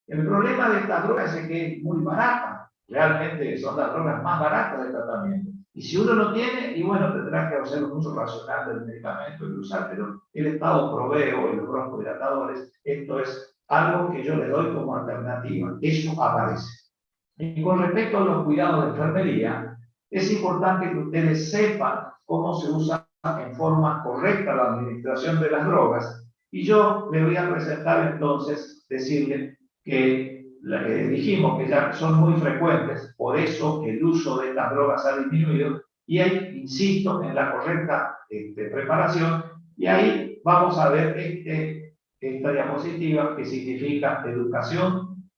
El problema de estas drogas es que es muy barata. Realmente son las drogas más baratas de tratamiento. Y si uno no tiene, y bueno, tendrá que hacer un uso racional del medicamento y usar, pero el Estado provee hoy los broncodilatadores. Esto es algo que yo le doy como alternativa. Eso aparece. Y con respecto a los cuidados de enfermería, es importante que ustedes sepan cómo se usa en forma correcta la administración de las drogas. Y yo le voy a presentar entonces, decirle que dijimos que ya son muy frecuentes, por eso el uso de estas drogas ha disminuido, y ahí insisto en la correcta preparación, y ahí vamos a ver esta diapositiva que significa educación,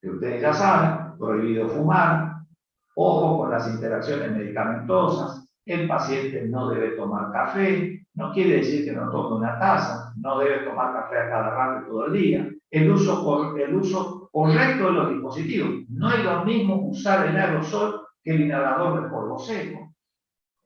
que ustedes ya saben, prohibido fumar, ojo con las interacciones medicamentosas, el paciente no debe tomar café, no quiere decir que no tome una taza, no debe tomar café a cada rato y todo el día. El uso correcto de los dispositivos, no es lo mismo usar el aerosol que el inhalador de polvo seco.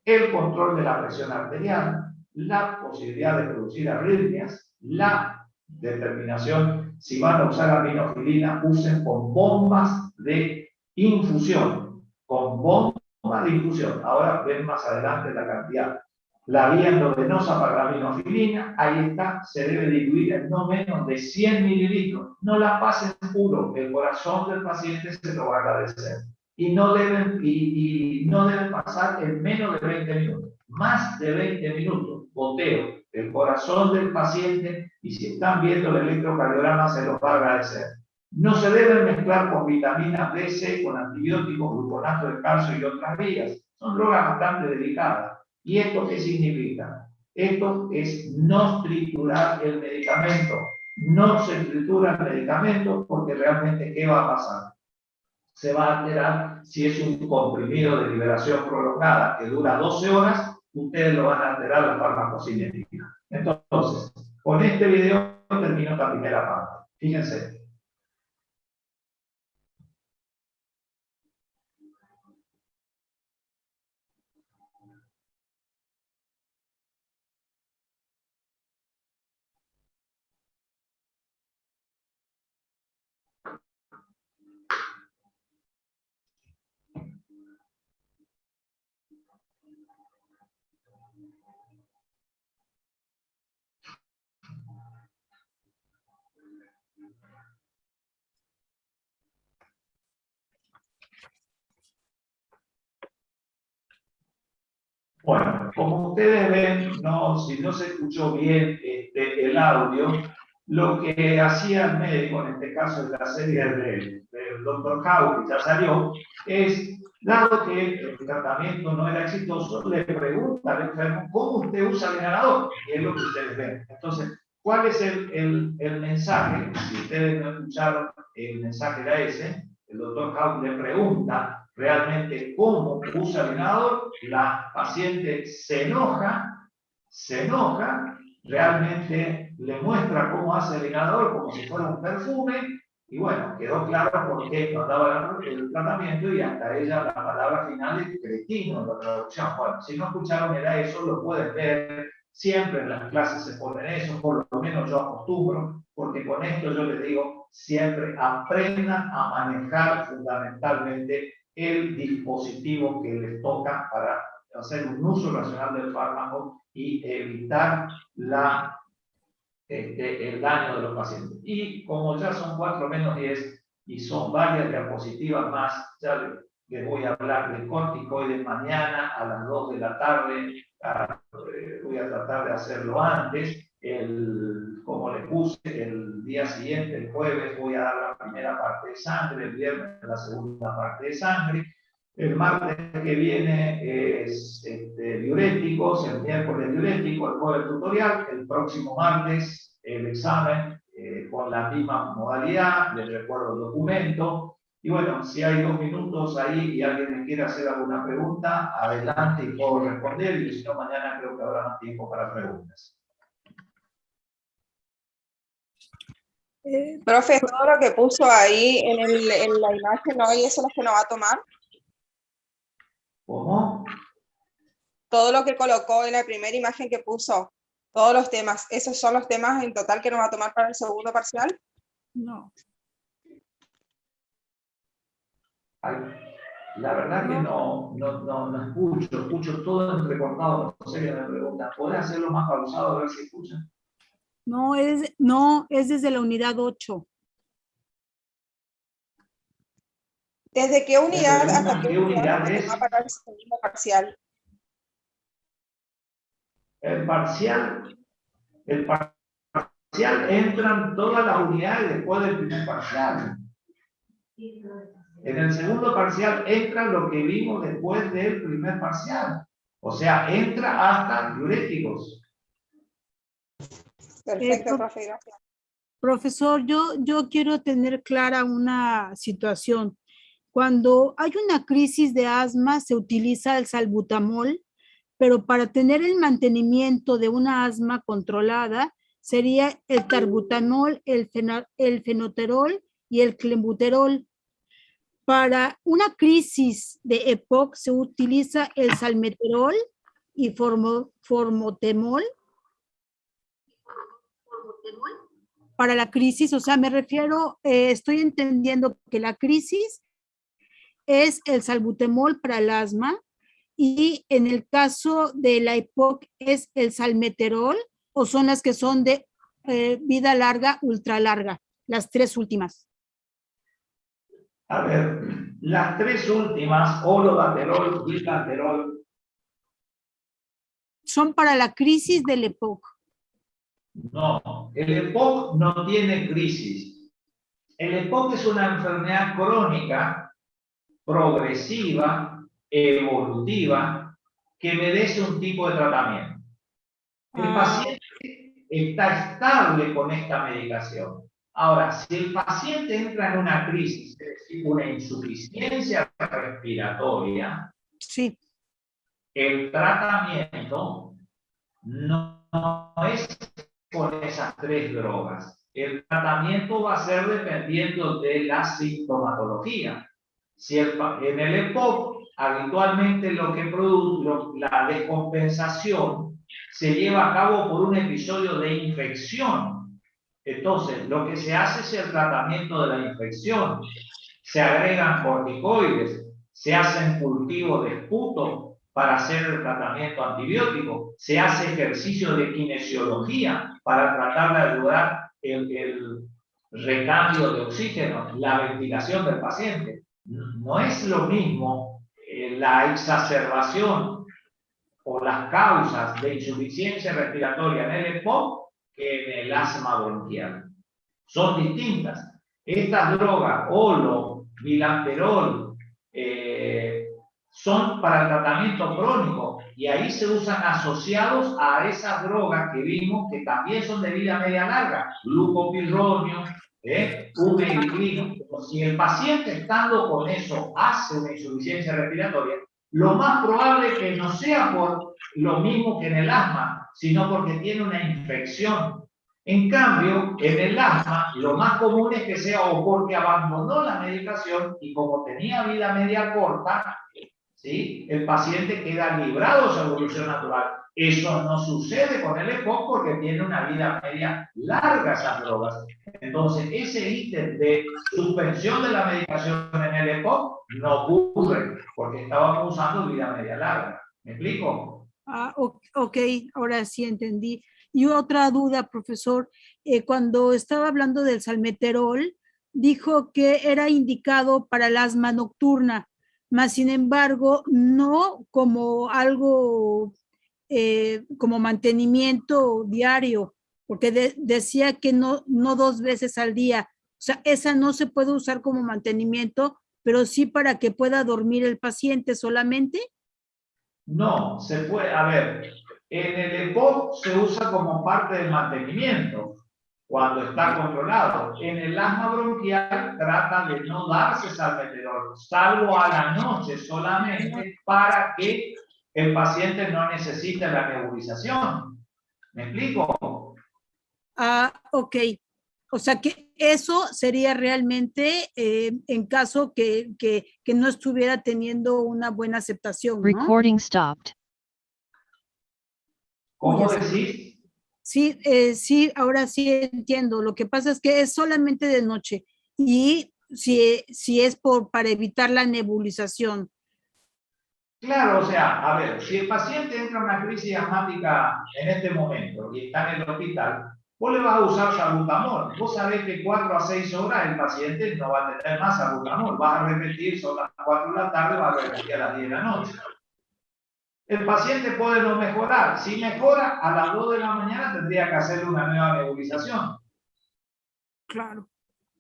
El control de la presión arterial, la posibilidad de producir arritmias, la determinación, si van a usar aminofilina, usen con bombas de infusión, con bomba de infusión. Ahora ven más adelante la cantidad. La vía endovenosa para la aminofilina, ahí está, se debe diluir en no menos de 100 mililitros. No la pasen puro, el corazón del paciente se lo va a agradecer. Y no deben pasar en menos de 20 minutos. Más de 20 minutos, goteo, el corazón del paciente, y si están viendo el electrocardiograma se los va a agradecer. No se deben mezclar con vitamina B, C, con antibióticos, gluconato de calcio y otras vías. Son drogas bastante delicadas. ¿Y esto qué significa? Esto es no triturar el medicamento. No se tritura el medicamento porque realmente ¿qué va a pasar? Se va a alterar si es un comprimido de liberación prolongada que dura 12 horas, ustedes lo van a alterar la farmacocinética. Entonces, con este video termino la primera parte. Fíjense. Bueno, como ustedes ven, si no se escuchó bien el audio, lo que hacía el médico, en este caso en la serie del Dr. Howe, que ya salió, es, dado que el tratamiento no era exitoso, le pregunta al enfermo cómo usted usa el inhalador, que es lo que ustedes ven. Entonces, ¿cuál es el mensaje? Si ustedes no escucharon, el mensaje era ese. El doctor Howe le pregunta realmente cómo usa el inhalador, la paciente se enoja, realmente le muestra cómo hace el inhalador como si fuera un perfume, y bueno, quedó claro por qué no daba el tratamiento, y hasta ella la palabra final es cretino, la traducción. Bueno, si no escucharon era eso, lo pueden ver, siempre en las clases se ponen eso, por lo menos yo acostumbro, porque con esto yo les digo, siempre aprendan a manejar fundamentalmente el dispositivo que les toca para hacer un uso racional del fármaco y evitar el daño de los pacientes. Y como ya son 4 menos 10 y son varias diapositivas más, ya les voy a hablar de corticoides mañana a las 2 de la tarde. Voy a tratar de hacerlo antes. Como les puse, el día siguiente, el jueves, voy a dar la primera parte de sangre, el viernes la segunda parte de sangre. El martes que viene es diuréticos, el miércoles diurético, el jueves tutorial, el próximo martes el examen con la misma modalidad, les recuerdo el documento. Y bueno, si hay 2 minutos ahí y alguien me quiere hacer alguna pregunta, adelante y puedo responder, y si no, mañana creo que habrá más tiempo para preguntas. Profe, todo lo que puso ahí en la imagen hoy, ¿eso es lo que nos va a tomar? ¿Cómo? Todo lo que colocó en la primera imagen que puso, todos los temas, ¿esos son los temas en total que nos va a tomar para el segundo parcial? No. Ay, la verdad que no escucho todo entrecortado, no sé qué me preguntan. ¿Podés hacerlo más pausado a ver si escuchan? No, es desde la unidad 8. ¿Desde qué unidad hasta qué unidad unidad nos es? va para el segundo parcial? El parcial entran todas las unidades después del primer parcial. En el segundo parcial entra lo que vimos después del primer parcial. O sea, entra hasta diuréticos. Perfecto, profe, gracias. Profesor, yo quiero tener clara una situación. Cuando hay una crisis de asma, se utiliza el salbutamol, pero para tener el mantenimiento de una asma controlada, sería el tarbutamol, el fenoterol y el clenbuterol. Para una crisis de EPOC se utiliza el salmeterol y formotemol. Para la crisis, o sea, me refiero, estoy entendiendo que la crisis es el salbutamol para el asma, y en el caso de la EPOC es el salmeterol, o son las que son de vida larga, ultra larga, las 3 últimas. A ver, las 3 últimas, olodaterol, bilaterol. Son para la crisis del EPOC. No, el EPOC no tiene crisis. El EPOC es una enfermedad crónica, progresiva, evolutiva, que merece un tipo de tratamiento. El paciente está estable con esta medicación. Ahora, si el paciente entra en una crisis, es decir, una insuficiencia respiratoria, sí, el tratamiento no es con esas 3 drogas. El tratamiento va a ser dependiendo de la sintomatología. Si en el EPOC, habitualmente lo que produce la descompensación se lleva a cabo por un episodio de infección. Entonces, lo que se hace es el tratamiento de la infección. Se agregan corticoides, se hacen cultivos de esputo para hacer el tratamiento antibiótico, se hace ejercicio de kinesiología para tratar de ayudar recambio de oxígeno, la ventilación del paciente. No es lo mismo la exacerbación o las causas de insuficiencia respiratoria en el EPOC que en el asma bronquial. Son distintas. Estas drogas, olo, bilanterol, son para el tratamiento crónico y ahí se usan asociados a esas drogas que vimos que también son de vida media larga, glucopirronio, umeglitrino. Si el paciente estando con eso hace una insuficiencia respiratoria, lo más probable es que no sea por lo mismo que en el asma, sino porque tiene una infección. En cambio, en el asma, lo más común es que sea o porque abandonó la medicación y como tenía vida media corta, ¿sí?, el paciente queda librado de su evolución natural. Eso no sucede con el EPOC porque tiene una vida media larga esas drogas. Entonces, ese ítem de suspensión de la medicación en el EPOC no ocurre porque estábamos usando vida media larga. ¿Me explico? Ok, ahora sí entendí. Y otra duda, profesor, cuando estaba hablando del salmeterol, dijo que era indicado para el asma nocturna, mas sin embargo, no como algo, como mantenimiento diario, porque decía que no 2 veces al día. O sea, esa no se puede usar como mantenimiento, pero sí para que pueda dormir el paciente solamente. No, se puede, a ver, en el EPOC se usa como parte del mantenimiento cuando está controlado. En el asma bronquial trata de no darse salmeterol, salvo a la noche solamente para que el paciente no necesite la nebulización. ¿Me explico? Ok. O sea que eso sería realmente en caso que no estuviera teniendo una buena aceptación, ¿no? Recording stopped. ¿Cómo decís? Sí, sí, ahora sí entiendo. Lo que pasa es que es solamente de noche y si es para evitar la nebulización. Claro, o sea, a ver, si el paciente entra en una crisis asmática en este momento y está en el hospital, vos le vas a usar salbutamol. Vos sabés que 4 a 6 horas el paciente no va a tener más salbutamol. Vas a repetir, son las 4 de la tarde, vas a repetir a las 10 de la noche. El paciente puede no mejorar. Si mejora, a las 2 de la mañana tendría que hacerle una nueva nebulización. Claro.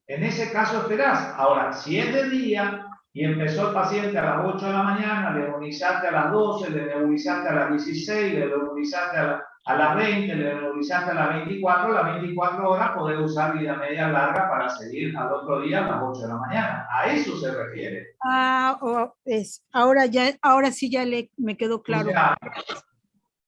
En ese caso esperás. Ahora, si es de día y empezó el paciente a las 8 de la mañana, le nebulizaste a las 12, le nebulizaste a las 16, le nebulizaste a las 20, le nebulizaste a las 24, las 24 horas podés usar vida media larga para seguir al otro día a las 8 de la mañana. A eso se refiere. Ahora sí ya me quedó claro. O sea,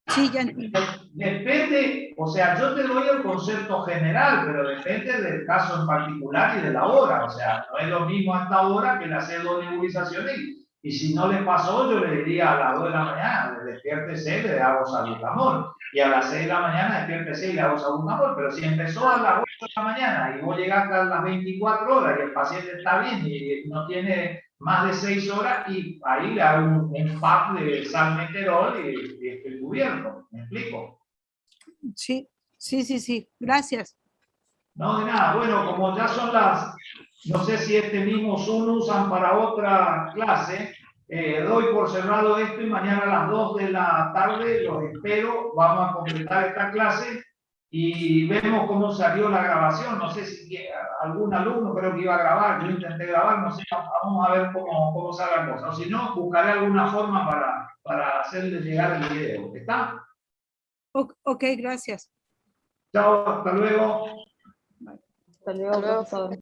sí, ya entendí. Depende, o sea, yo te doy el concepto general, pero depende del caso en particular y de la hora. O sea, no es lo mismo a esta hora que le hacer 2 nebulizaciones y si no le pasó, yo le diría a las 2 de la mañana, despiértese, le hago salbutamol. Y a las 6 de la mañana, despiértese y le hago salbutamol. Pero si empezó a las 8 de la mañana y vos llegaste a las 24 horas y el paciente está bien y no tiene más de 6 horas, y ahí le hago un pack de salmeterol y estoy cubierto. ¿Me explico? Sí. Gracias. No, de nada. Bueno, como ya son no sé si este mismo Zoom usan para otra clase, doy por cerrado esto y mañana a las 2 de la tarde los espero. Vamos a completar esta clase y vemos cómo salió la grabación. No sé si algún alumno creo que iba a grabar, yo intenté grabar, no sé, vamos a ver cómo sale la cosa. O si no, buscaré alguna forma para hacerle llegar el video. ¿Está? Ok, gracias. Chao, hasta luego. Hasta luego, profesor.